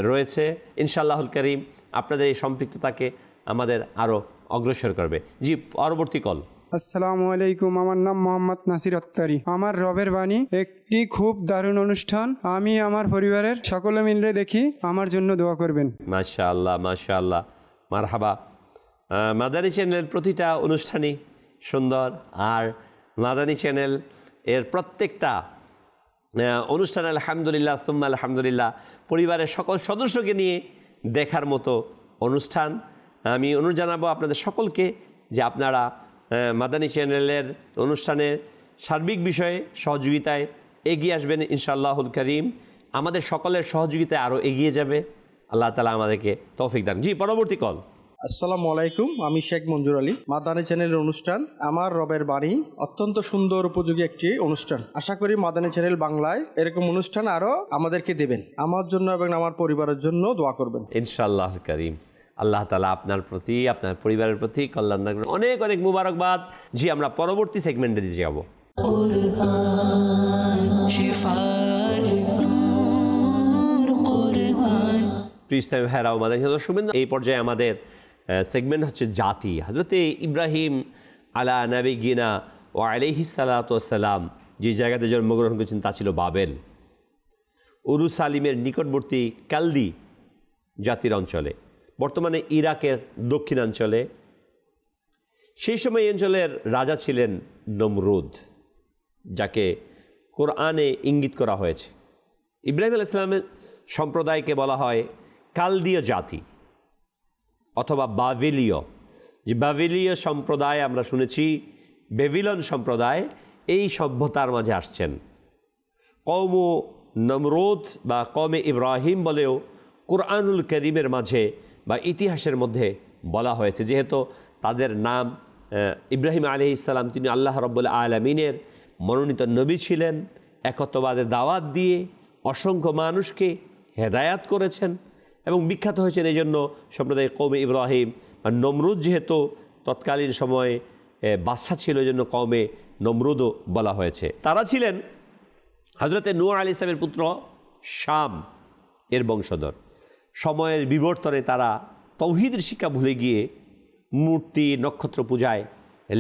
রয়েছে। ইনশাআল্লাহুল করিম আপনাদের এই সম্পৃক্ততাকে আমাদের আরও অগ্রসর করবে। জি, পরবর্তী কল। আসসালামু আলাইকুম, আমার নাম মোহাম্মদ নাসির আত্তারি। আমার রবের বাণী একটি খুব দারুণ অনুষ্ঠান। আমি আমার পরিবারের সকলে মিলে দেখি। আমার জন্য দোয়া করবেন। মাশাআল্লাহ, মাশাআল্লাহ, মারহাবা। মাদানী চ্যানেলের প্রতিটা অনুষ্ঠানই সুন্দর, আর মাদানী চ্যানেল এর প্রত্যেকটা অনুষ্ঠান আলহামদুলিল্লাহ সুম্মা আলহামদুলিল্লাহ পরিবারের সকল সদস্যকে নিয়ে দেখার মতো অনুষ্ঠান। আমি অনুরোধ জানাবো আপনাদের সকলকে যে আপনারা মাদানী চ্যানেলের অনুষ্ঠানের সার্বিক বিষয়ে সহযোগিতায় এগিয়ে আসবেন ইনশাআল্লাহুল করিম। আমাদের সকলের সহযোগিতায় আরও এগিয়ে যাবে। আল্লাহ তাআলা আমাদেরকে তৌফিক দান। জি, পরবর্তী কল। আসসালামু আলাইকুম, আমি শেখ মঞ্জুর আলী। মাদানী চ্যানেলের অনুষ্ঠান আমার রবের বাণী অত্যন্ত সুন্দর উপযোগী একটি অনুষ্ঠান। আশা করি মাদানী চ্যানেল বাংলায় এরকম অনুষ্ঠান আরও আমাদেরকে দেবেন। আমার জন্য এবং আমার পরিবারের জন্য দোয়া করবেন ইনশাআল্লাহ করিম। আল্লাহ তাআলা আপনার প্রতি, আপনার পরিবারের প্রতি কল্যাণ দান করুন। অনেক অনেক মুবারকবাদ। জি, আমরা পরবর্তী সেগমেন্টে দিয়ে যাব। শিফার নূর কোরআন। প্রিয় ইসলামী ভাইরা ও মাদানী দর্শকবৃন্দ, এই পর্যায়ে আমাদের সেগমেন্ট হচ্ছে জাতি। হযরতে ইব্রাহিম আলা নাবিয়িনা ওয়া আলাইহিস সালাতু ওয়াস সালাম যে জায়গাতে জন্মগ্রহণ করেছেন তা ছিল বাবেল, উরুসালিমের নিকটবর্তী কালদি জাতির অঞ্চলে, বর্তমানে ইরাকের দক্ষিণাঞ্চলে। সেই সময় এই অঞ্চলের রাজা ছিলেন নমরুদ, যাকে কোরআনে ইঙ্গিত করা হয়েছে। ইব্রাহিম আলাইহিস সালামের সম্প্রদায়কে বলা হয় কালদীয় জাতি অথবা বাবিলীয়। যে বাবিলীয় সম্প্রদায় আমরা শুনেছি, বেবিলন সম্প্রদায় এই সভ্যতার মাঝে আসছেন। কওমু নমরুদ বা কওমে ইব্রাহিম বলেও কোরআনুল করিমের মাঝে বা ইতিহাসের মধ্যে বলা হয়েছে, যেহেতু তাদের নাম ইব্রাহিম আলাইহিস সালাম, তিনি আল্লাহ রাব্বুল আলামিনের মনোনীত নবী ছিলেন। একত্ববাদের দাওয়াত দিয়ে অসংখ্য মানুষকে হেদায়াত করেছেন এবং বিখ্যাত হয়েছেন এই জন্য সম্প্রদায় কওমে ইব্রাহিম। আর নমরুদ যেহেতু তৎকালীন সময়ে বাদশা ছিল, এই জন্য কওমে নমরুদও বলা হয়েছে। তারা ছিলেন হযরতে নূহ আলাইহিস সালামের পুত্র শাম এর বংশধর। সময়ের বিবর্তনে তারা তাওহীদের শিক্ষা ভুলে গিয়ে মূর্তি নক্ষত্র পূজায়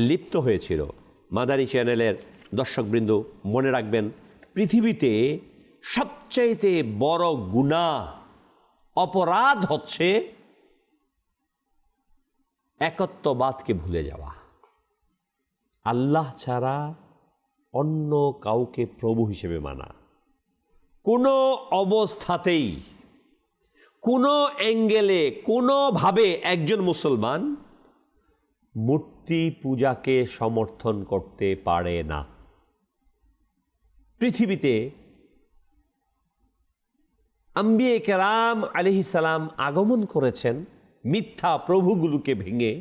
লিপ্ত হয়েছিল। মাদানী চ্যানেলের দর্শকবৃন্দ মনে রাখবেন, পৃথিবীতে সবচাইতে বড় গুনাহ অপরাধ হচ্ছে একত্ববাদকে ভুলে যাওয়া, আল্লাহ ছাড়া অন্য কাউকে প্রভু হিসেবে মানা। কোনো অবস্থাতেই, কোনো অ্যাঙ্গেলে, কোনোভাবে একজন মুসলমান মূর্তি পূজাকে সমর্থন করতে পারে না। পৃথিবীতে আম্বিয়ে কেরাম আলাইহিস সালাম আগমন করেছেন মিথ্যা প্রভুগুলোকে ভেঙে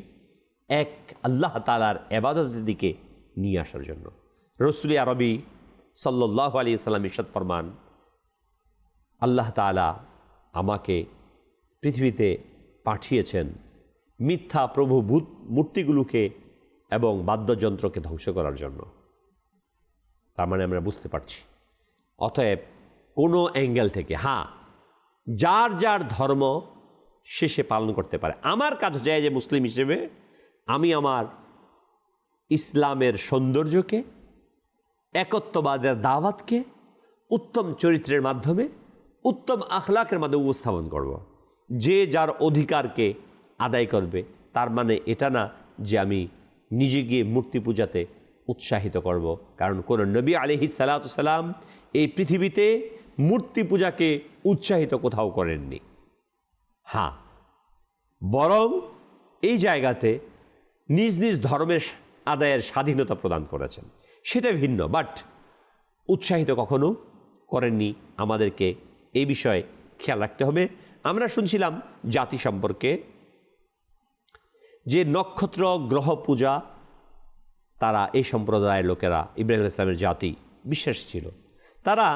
এক আল্লাহ তাআলার ইবাদতের দিকে নিয়ে আসার জন্য। রাসূল আরবি সাল্লাল্লাহু আলাইহি সাল্লাম ইরশাদ ফরমান, আল্লাহ তাআলা আমাকে পৃথিবীতে পাঠিয়েছেন মিথ্যা প্রভু মূর্তিগুলোকে এবং বাদ্যযন্ত্রকে ধ্বংস করার জন্য। তার মানে আমরা বুঝতে পারছি, অতএব কোনো অ্যাঙ্গেল থেকে, হ্যাঁ, যার যার ধর্ম সে পালন করতে পারে। আমার কাজ হচ্ছে যে মুসলিম হিসেবে আমি আমার ইসলামের সৌন্দর্যকে, একত্ববাদের দাওয়াতকে উত্তম চরিত্রের মাধ্যমে, উত্তম আখলাকের মাধ্যমে উপস্থাপন করব। যে যার অধিকারকে আদায় করবে, তার মানে এটা না যে আমি নিজে গিয়ে মূর্তি পূজাতে উৎসাহিত করব। কারণ কোন নবী আলাইহিস সালাতু সালাম এই পৃথিবীতে মূর্তি পূজাকে উৎসাহিত কোথাও করেননি। হ্যাঁ, বরং এই জায়গাতে নিজ নিজ ধর্মের আদায়ের স্বাধীনতা প্রদান করেছেন, সেটা ভিন্ন, বাট উৎসাহিত কখনো করেননি। আমাদেরকে এই বিষয়ে খেয়াল রাখতে হবে। আমরা শুনছিলাম জাতি সম্পর্কে যে নক্ষত্র গ্রহ পূজা তারা এই সম্প্রদায়ের লোকেরা, ইব্রাহিম আলাইহিস সালামের জাতি বিশ্বাস ছিল। তারা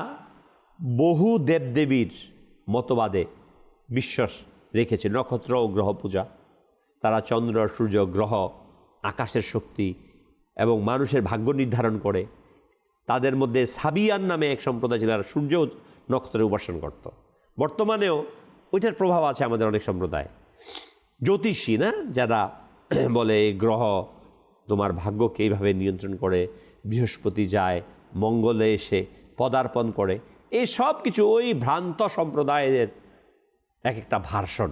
বহু দেবদেবীর মতবাদে বিশ্বাস রেখেছে, নক্ষত্র ও গ্রহ পূজা। তারা চন্দ্র, সূর্য, গ্রহ, আকাশের শক্তি এবং মানুষের ভাগ্য নির্ধারণ করে। তাদের মধ্যে সাবিয়ান নামে এক সম্প্রদায় ছিল, সূর্য নক্ষত্রের উপাসনা করত। বর্তমানেও ওইটার প্রভাব আছে আমাদের অনেক সম্প্রদায়। জ্যোতিষী না, যারা বলে গ্রহ তোমার ভাগ্যকে এইভাবে নিয়ন্ত্রণ করে, বৃহস্পতি যায় মঙ্গলে এসে পদার্পণ করে, এই সব কিছু ওই ভ্রান্ত সম্প্রদায়ের এক একটা ভার্সন।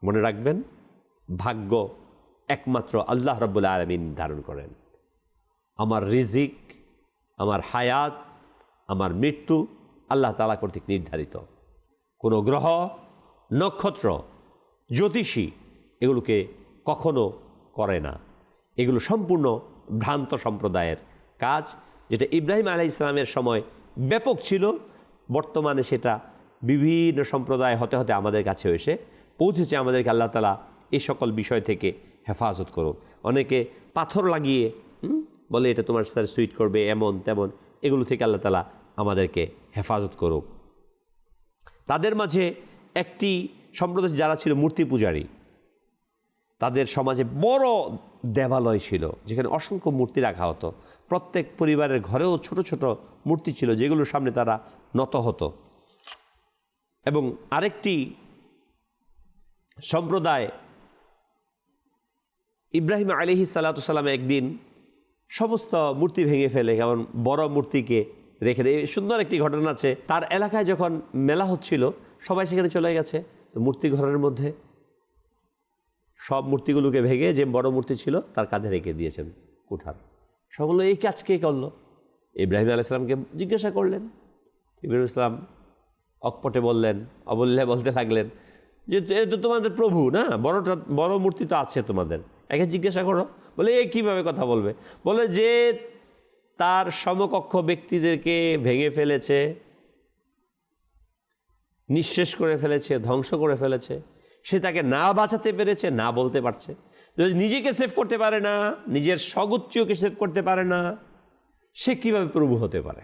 মনে রাখবেন, ভাগ্য একমাত্র আল্লাহ রাব্বুল আলামিন নির্ধারণ করেন। আমার রিজিক, আমার হায়াত, আমার মৃত্যু আল্লাহ তাআলা কর্তৃক নির্ধারিত। কোনো গ্রহ, নক্ষত্র, জ্যোতিষী এগুলোকে কখনো করে না। এগুলো সম্পূর্ণ ভ্রান্ত সম্প্রদায়ের কাজ, যেটা ইব্রাহিম আলাইহিস সালামের সময় ব্যাপক ছিল। বর্তমানে সেটা বিভিন্ন সম্প্রদায় হতে হতে আমাদের কাছে এসে পৌঁছেছে। আমাদেরকে আল্লাহ তাআলা এই সকল বিষয় থেকে হেফাজত করুক। অনেকে পাথর লাগিয়ে বলে এটা তোমার সাথে সুইট করবে, এমন তেমন, এগুলো থেকে আল্লাহ তাআলা আমাদেরকে হেফাজত করুক। তাদের মাঝে একটি সম্প্রদায় যারা ছিল মূর্তি পূজারী, তাদের সমাজে বড় দেবালয় ছিল যেখানে অসংখ্য মূর্তি রাখা হতো। প্রত্যেক পরিবারের ঘরেও ছোট ছোট মূর্তি ছিল যেগুলোর সামনে তারা নত হতো। এবং আরেকটি সম্প্রদায়, ইব্রাহিম আলাইহিস সালাতু সালাম একদিন সমস্ত মূর্তি ভেঙে ফেলে, কারণ বড় মূর্তিকে রেখে দেয়। সুন্দর একটি ঘটনা আছে, তার এলাকায় যখন মেলা হচ্ছিল সবাই সেখানে চলে গেছে। তো মূর্তি ঘরের মধ্যে সব মূর্তিগুলোকে ভেঙে যে বড় মূর্তি ছিল তার কাঁধে রেখে দিয়েছেন কুঠার। সকলে এই কাজ কে করলো? ইব্রাহিম আলাইহিস সালামকে জিজ্ঞাসা করলেন। ইব্রাহিম ইসলাম অকপটে বললেন, অবল্লে বলতে লাগলেন যে এটা তো তোমাদের প্রভু না, বড় মূর্তি তো আছে তোমাদের, একে জিজ্ঞাসা করো। বলে এ কীভাবে কথা বলবে? বলে যে তার সমকক্ষ ব্যক্তিদেরকে ভেঙে ফেলেছে, নিঃশেষ করে ফেলেছে, ধ্বংস করে ফেলেছে, সে তাকে না বাঁচাতে পেরেছে, না বলতে পারছে। যদি নিজেকে সেভ করতে পারে না, নিজের স্বগোত্রীয়কে সেভ করতে পারে না, সে কীভাবে প্রভু হতে পারে?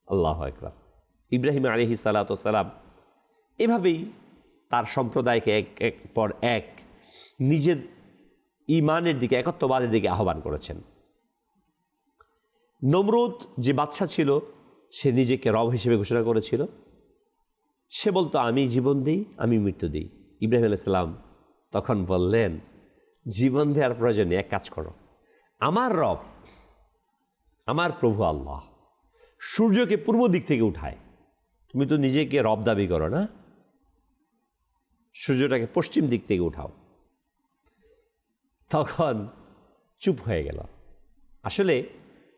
আল্লাহু আকবার। ইব্রাহিম আলাইহিস সালাতু সালাম এভাবেই তার সম্প্রদায়কে এক পর এক নিজের ঈমানের দিকে, একত্ববাদের দিকে আহ্বান করেছেন। নমরুদ যে বাদশা ছিল, সে নিজেকে রব হিসেবে ঘোষণা করেছিল। সে বলতো আমি জীবন দিই, আমি মৃত্যু দিই। ইব্রাহিম আলাইহিস সালাম তখন বললেন, জীবন দেওয়ার প্রয়োজনে এক কাজ করো, আমার রব, আমার প্রভু আল্লাহ সূর্যকে পূর্ব দিক থেকে উঠায়, তুমি তো নিজেকে রব দাবি করো না, সূর্যটাকে পশ্চিম দিক থেকে উঠাও। তখন চুপ হয়ে গেল। আসলে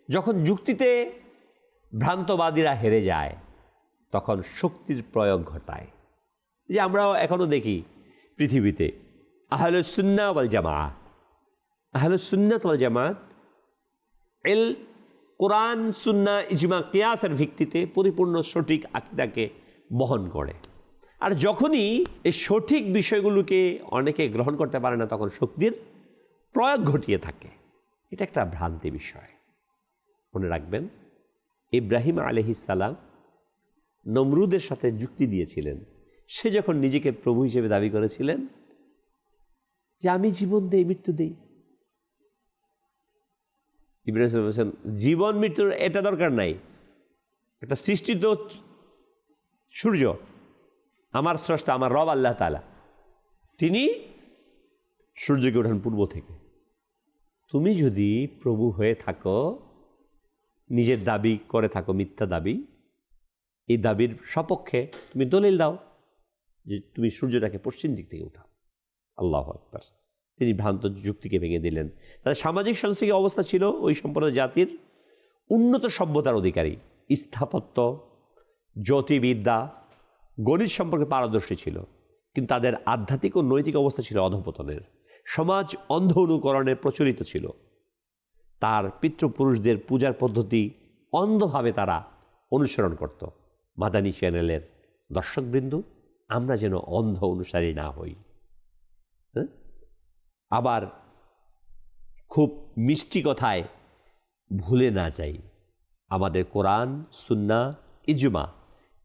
যখন যুক্তিতে ভ্রান্তবাদীরা হেরে যায় তখন শক্তির প্রয়োগ ঘটায়। যে আমরাও এখনও দেখি পৃথিবীতে আহলুস সুন্নাহ ওয়াল জামাআহ, আহলুস সুন্নাত ওয়াল জামাত কোরআন, সুন্নাহ, ইজমা, কিয়াসের ভিত্তিতে পরিপূর্ণ সঠিক আকীদাকে বহন করে। আর যখনই এই সঠিক বিষয়গুলোকে অনেকে গ্রহণ করতে পারে না, তখন শক্তির প্রয়োগ ঘটিয়ে থাকে। এটা একটা ভ্রান্তি বিষয়। মনে রাখবেন, ইব্রাহিম আলাইহিস সালাম নমরুদের সাথে যুক্তি দিয়েছিলেন। সে যখন নিজেকে প্রভু হিসেবে দাবি করেছিলেন যে আমি জীবন দেই, মৃত্যু দেই, ইব্রাহিম বলছেন জীবন মৃত্যুর এটা দরকার নাই, একটা সৃষ্টিত সূর্য, আমার স্রষ্টা, আমার রব আল্লাহ তাআলা, তিনি সূর্যকে ওঠান পূর্ব থেকে। তুমি যদি প্রভু হয়ে থাকো, নিজের দাবি করে থাকো মিথ্যা দাবি, এই দাবির সপক্ষে তুমি দলিল দাও যে তুমি সূর্যটাকে পশ্চিম দিক থেকে উঠাও। আল্লাহু আকবার। তিনি ভ্রান্ত যুক্তিকে ভেঙে দিলেন। তাদের সামাজিক সাংস্কৃতিক অবস্থা ছিল ওই সম্প্রদায় জাতির উন্নত সভ্যতার অধিকারী, স্থাপত্য, জ্যোতির্বিদ্যা, গণিত সম্পর্কে পারদর্শী ছিল, কিন্তু তাদের আধ্যাত্মিক ও নৈতিক অবস্থা ছিল অধঃপতনের। সমাজ অন্ধ অনুকরণে প্রচলিত ছিল। তার পিতৃপুরুষদের পূজার পদ্ধতি অন্ধভাবে তারা অনুসরণ করত। মাদানী চ্যানেলের দর্শকবৃন্দ, আমরা যেন অন্ধ অনুসারী না হই। আবার খুব মিষ্টি কথায় ভুলে না যাই, আমাদের কোরআন, সুন্নাহ, ইজমা,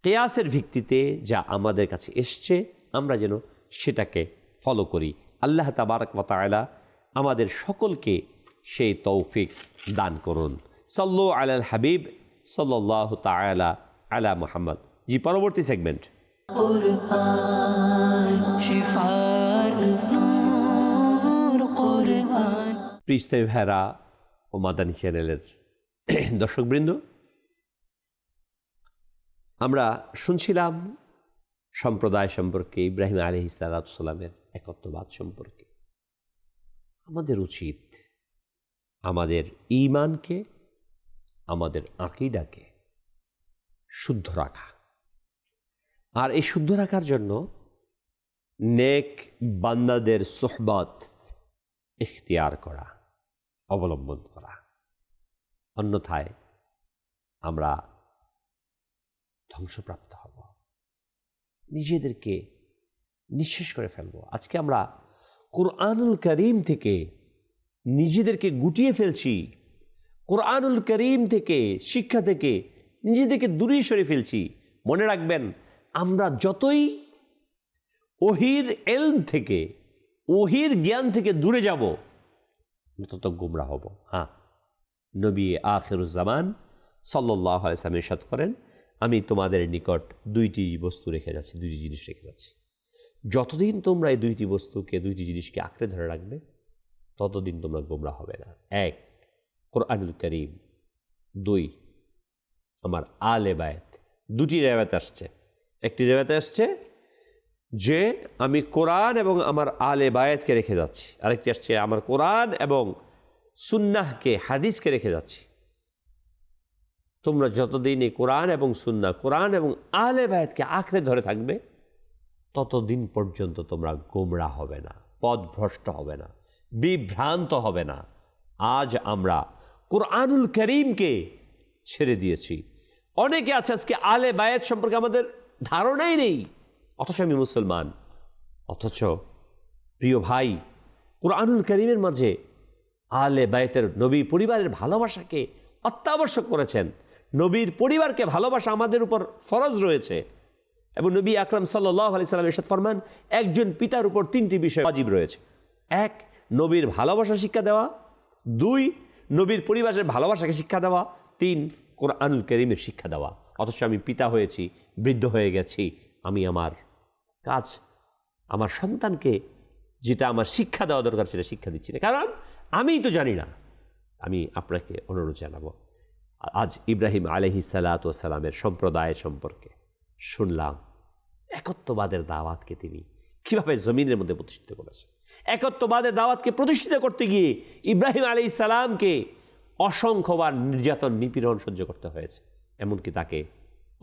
কিয়াসের ভিত্তিতে যা আমাদের কাছে এসছে আমরা যেন সেটাকে ফলো করি। আল্লাহ তাবারক ওয়া তাআলা আমাদের সকলকে সেই তৌফিক দান করুন। সাল্লু আলাল হাবিব সাল্লাল্লাহু তাআলা আলা মুহাম্মদ। জি, পরবর্তী সেগমেন্ট। কুরআন শিফার নূর কুরআন। প্রিয় ভাইরা ও মাদানী চ্যানেলের দর্শকবৃন্দ, আমরা শুনছিলাম সম্প্রদায় সম্পর্কে, ইব্রাহিম আলাইহিস সালামের একত্ববাদ সম্পর্কে। আমাদের উচিত আমাদের ঈমানকে, আমাদের আকীদাকে শুদ্ধ রাখা, আর এই শুদ্ধ রাখার জন্য নেক বান্দাদের সুহবত ইখতিয়ার করা, অবলম্বন করা। অন্যথায় আমরা ধ্বংসপ্রাপ্ত হব, নিজেদেরকে নিঃশেষ করে ফেলব। আজকে আমরা কুরআনুল কারীম থেকে নিজেদেরকে গুটিয়ে ফেলছি, কুরআনুল কারীম থেকে, শিক্ষা থেকে নিজেদেরকে দূরে সরে ফেলছি। মনে রাখবেন, আমরা যতই ওহির এলম থেকে, ওহির জ্ঞান থেকে দূরে যাব, তত গুমরা হব। হ্যাঁ, নবী আখিরুজ্জামান সাল্লাল্লাহু আলাইহি ওয়াসাল্লাম ইরশাদ করেন, আমি তোমাদের নিকট দুইটি বস্তু রেখে যাচ্ছি, দুইটি জিনিস রেখে যাচ্ছি। যতদিন তোমরা এই দুইটি বস্তুকে, দুইটি জিনিসকে আঁকড়ে ধরে রাখবে, ততদিন তোমরা গোমরা হবে না। এক, কোরআনুল কারীম। দুই, আমার আলে বায়াত। দুটি রেওয়ায়েত আসছে। একটি রেওয়ায়েতে আসছে যে আমি কোরআন এবং আমার আলে বায়াতকে রেখে যাচ্ছি, আরেকটি আসছে আমার কোরআন এবং সুন্নাহকে, হাদিসকে রেখে যাচ্ছি। তোমরা যতদিন এই কোরআন এবং সুন্নাহ, কোরআন এবং আলে বায়াতকে আঁকড়ে ধরে থাকবে, ততদিন পর্যন্ত তোমরা গোমরা হবে না, পথভ্রষ্ট হবে না, বিভ্রান্ত হবে না। আজ আমরা কোরআনুল কারীমকে ছেড়ে দিয়েছি। অনেকে আছে আজকে আলে বায়াত সম্পর্কে আমাদের ধারণাই নেই, অথচ আমি মুসলমান। অথচ প্রিয় ভাই, কোরআনুল কারীমের মাঝে আলে বায়াতের, নবী পরিবারের ভালোবাসাকে অত্যাবশ্যক করেছেন। নবীর পরিবারকে ভালোবাসা আমাদের উপর ফরজ রয়েছে। এবং নবী আকরাম সাল্লাল্লাহু আলাইহি সাল্লাম ইরশাদ ফরমান, একজন পিতার উপর তিনটি বিষয় ওয়াজিব রয়েছে। এক, নবীর ভালোবাসা শিক্ষা দেওয়া। দুই, নবীর পরিবারের ভালোবাসাকে শিক্ষা দেওয়া। তিন, কোরআনুল কারীমের শিক্ষা দেওয়া। অথচ আমি পিতা হয়েছি, বৃদ্ধ হয়ে গেছি, আমি আমার কাজ, আমার সন্তানকে যেটা আমার শিক্ষা দেওয়া দরকার সেটা শিক্ষা দিচ্ছি না, কারণ আমিই তো জানি না। আমি আপনাকে অনুরোধ জানাবো, আজ ইব্রাহিম আলাইহিস সালাতু ওয়াস সালামের সম্প্রদায় সম্পর্কে শুনলাম, একত্ববাদের দাওয়াতকে তিনি কিভাবে জমিনের মধ্যে প্রতিষ্ঠিত করেছেন। একত্ববাদের দাওয়াতকে প্রতিষ্ঠিত করতে গিয়ে ইব্রাহিম আলাইহিস সালামকে অসংখ্যবার নির্যাতন, নিপীড়ন সহ্য করতে হয়েছে। এমনকি তাকে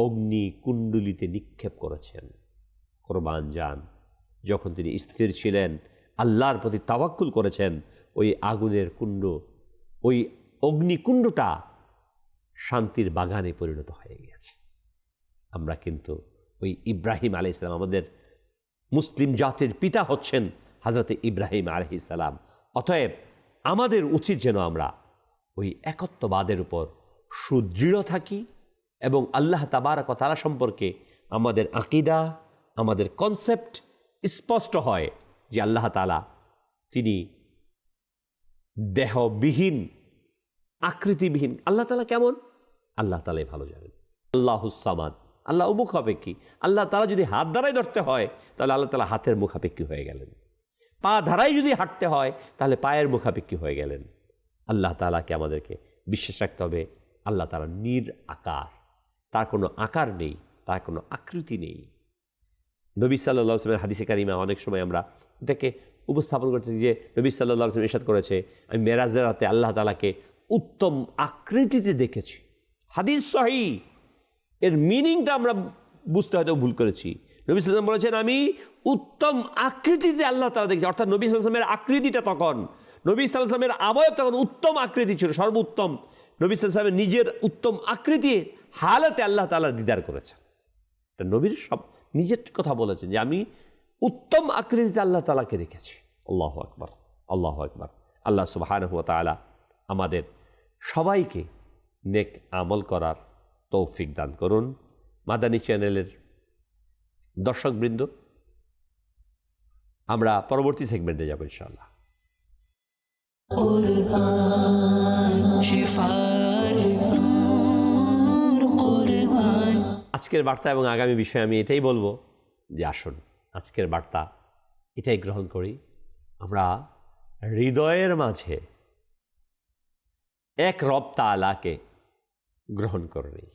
অগ্নি কুণ্ডলিতে নিক্ষেপ করেছেন। কোরবান যান, যখন তিনি স্থির ছিলেন, আল্লাহর প্রতি তাওয়াক্কুল করেছেন, ওই আগুনের কুণ্ড, ওই অগ্নিকুণ্ডটা শান্তির বাগানে পরিণত হয়ে গেছে। আমরা কিন্তু ওই ইব্রাহিম আলাইহিস সালাম, আমাদের মুসলিম জাতির পিতা হচ্ছেন হযরত ইব্রাহিম আলাইহিস সালাম। অতএব আমাদের উচিত যেন আমরা ওই একত্ববাদের উপর সুদৃঢ় থাকি এবং আল্লাহ তাবারক ওয়া তাআলা সম্পর্কে আমাদের আকীদা, আমাদের কনসেপ্ট স্পষ্ট হয় যে আল্লাহ তাআলা তিনি দেহবিহীন, আকৃতিবিহীন। আল্লাহ তাআলা কেমন? আল্লাহ তাআলাই ভালো জানেন। আল্লাহুস সামাদ, আল্লাহ মুখাপেক্ষী। আল্লাহ তাআলা যদি হাত দ্বারাই ধরতে হয়, তাহলে আল্লাহ তাআলা হাতের মুখাপেক্ষী হয়ে গেলেন। পা ধারাই যদি হাঁটতে হয়, তাহলে পায়ের মুখাপেক্ষী হয়ে গেলেন। আল্লাহ তাআলাকে আমাদেরকে বিশ্বাস রাখতে হবে। আল্লাহ তাআলা নিরাকার, তার কোনো আকার নেই, তার কোনো আকৃতি নেই। নবী সাল্লাল্লাহু আলাইহি ওয়াসাল্লামের হাদিসে কারিমা অনেক সময় আমরা এটাকে উপস্থাপন করতেছি যে নবী সাল্লাল্লাহু আলাইহি ওয়াসাল্লাম ইরশাদ করেছে, আমি মেরাজের রাতে আল্লাহ তাআলাকে উত্তম আকৃতিতে দেখেছি। হাদিস সহিহ। এর মিনিংটা আমরা বুঝতে হয়তো ভুল করেছি। নবী সাল্লাল্লাহু আলাইহি ওয়াসাল্লাম বলেছেন, আমি উত্তম আকৃতিতে আল্লাহ তাআলা দেখছি। অর্থাৎ নবী সাল্লাল্লাহু আলাইহি ওয়াসাল্লামের আকৃতিটা তখন, নবী সাল্লাল্লাহু আলাইহি ওয়াসাল্লামের আবয়ব তখন উত্তম আকৃতি ছিল, সর্বোত্তম। নবী সাল্লাল্লাহু আলাইহি ওয়াসাল্লামের নিজের উত্তম আকৃতির হালতে আল্লাহ তাআলা দিদার করেছেন। নবীর সব নিজের কথা বলেছেন যে আমি উত্তম আকৃতিতে আল্লাহ তাআলাকে দেখেছি। আল্লাহু আকবার, আল্লাহু আকবার। আল্লাহ সুবহানাহু ওয়া তাআলা আমাদের সবাইকে নেক আমল করার তৌফিক দান করুন। মাদানী চ্যানেলের দর্শকবৃন্দ, আমরা পরবর্তী সেগমেন্টে যাব ইনশাআল্লাহ। আজকের বার্তা এবং আগামী বিষয়ে আমি এটাই বলবো যে আসুন আজকের বার্তা এটাই গ্রহণ করি, আমরা হৃদয়ের মাঝে এক রব তাআলাকে গ্রহণ করে নিই।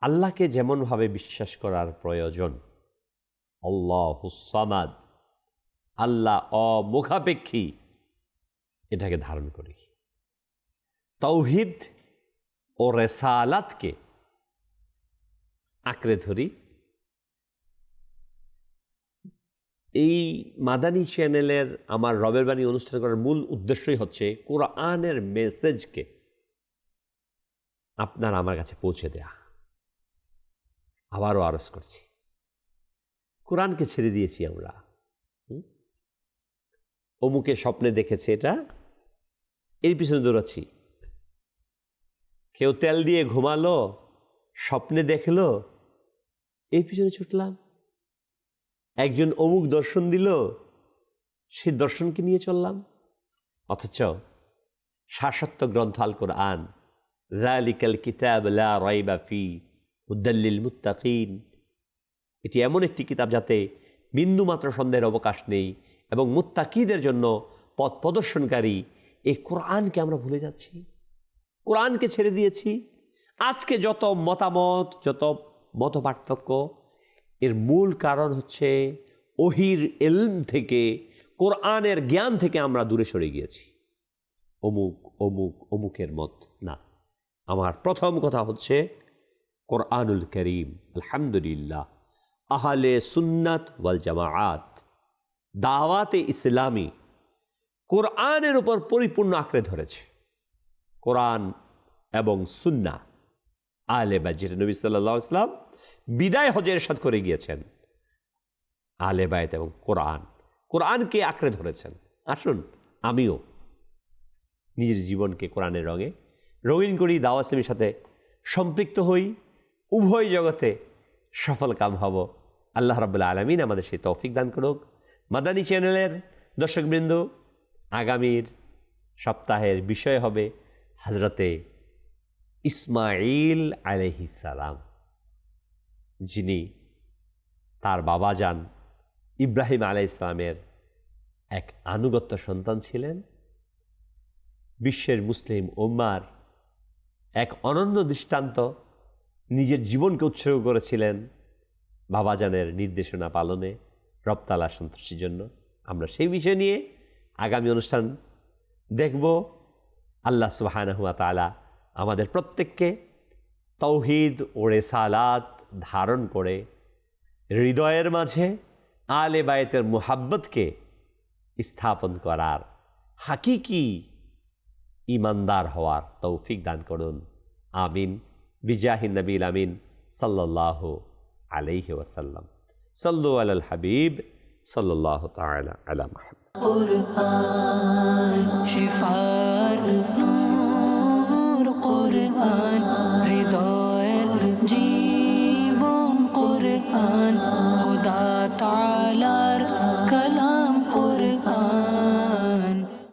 আল্লাহকে যেমনভাবে বিশ্বাস করার প্রয়োজন, আল্লাহুস সামাদ, আল্লাহ অমুখাপেক্ষী, এটাকে ধারণ করি। তাওহীদ ও রিসালাতকে আঁকড়ে ধরি। এই মাদানী চ্যানেলের আমার রবের বাণী অনুষ্ঠান করার মূল উদ্দেশ্যই হচ্ছে কোরআনের মেসেজকে আপনার আমার কাছে পৌঁছে দেয়া। আবারও আরজ করছি, কোরআনকে ছেড়ে দিয়েছি আমরা। অমুকে স্বপ্নে দেখেছে, এটা এর পিছনে দৌড়াচ্ছি। কেউ তেল দিয়ে ঘুমালো, স্বপ্নে দেখলো, এর পিছনে ছুটলাম। একজন অমুক দর্শন দিল, সে দর্শনকে নিয়ে চললাম। অথচ শাশ্বত গ্রন্থ আল কোরআন, যালিকাল কিতাব লা রাইবা ফি হুদাল লিল মুত্তাকিন, এটি এমন একটি কিতাব যাতে বিন্দুমাত্র সন্দেহের অবকাশ নেই এবং মুত্তাকিদের জন্য পথ প্রদর্শনকারী। এই কোরআনকে আমরা ভুলে যাচ্ছি, কোরআনকে ছেড়ে দিয়েছি। আজকে যত মতামত, যত মত পার্থক্য, এর মূল কারণ হচ্ছে ওহির ইলম থেকে, কোরআনের জ্ঞান থেকে আমরা দূরে সরে গিয়েছি। অমুক অমুক অমুকের মত না, আমার প্রথম কথা হচ্ছে কোরআনুল করিম। আলহামদুলিল্লাহ, আহলে সুন্নাত ওয়াল জামাআত, দাওয়াতে ইসলামী কোরআনের উপর পরিপূর্ণ আঁকড়ে ধরেছে। কোরআন এবং সুন্নাহ, আহলে বাইত, যেটা নবী সাল্লাল্লাহু আলাইহি ওয়াসাল্লাম বিদায় হজে ইরশাদ করে গিয়েছেন, আহলে বাইত এবং কোরআনকে আঁকড়ে ধরেছেন। আসুন আমিও নিজের জীবনকে কোরআনের রঙে রঙিন করি, দাওয়াত ইসলামীর সাথে সম্পৃক্ত হই, উভয় জগতে সফল কাম হব। আল্লাহ রাব্বুল আলামিন আমাদের সেই তৌফিক দান করুক। মাদানী চ্যানেলের দর্শকবৃন্দ, আগামীর সপ্তাহের বিষয় হবে হযরতে ইসমাঈল আলাইহিস সালাম, যিনি তার বাবাজান ইব্রাহিম আলাইহিস সালামের এক আনুগত্য সন্তান ছিলেন। বিশ্বের মুসলিম উম্মার এক অনন্য দৃষ্টান্ত, নিজের জীবনকে উৎসর্গ করেছিলেন বাবাজানের নির্দেশনা পালনে, রব তাআলার সন্তুষ্টির জন্য। আমরা সেই বিষয় নিয়ে আগামী অনুষ্ঠান দেখব। আল্লাহ সুবহানাহু ওয়া তাআলা আমাদের প্রত্যেককে তাওহীদ ও রিসালাত ধারণ করে হৃদয়ের মাঝে আলে বায়তের মুহাব্বতকে স্থাপন করার, হাকিকি ইমানদার হওয়ার তৌফিক দান করুন। আমিন। বিজাহিন নবীল আমিন সাল্লাল্লাহু আলাইহি ওয়াসাল্লাম। সাল্লু আলাল হাবিব সাল্লাল্লাহু তাআলা আলা মুহাম্মদ। Qur'an shifa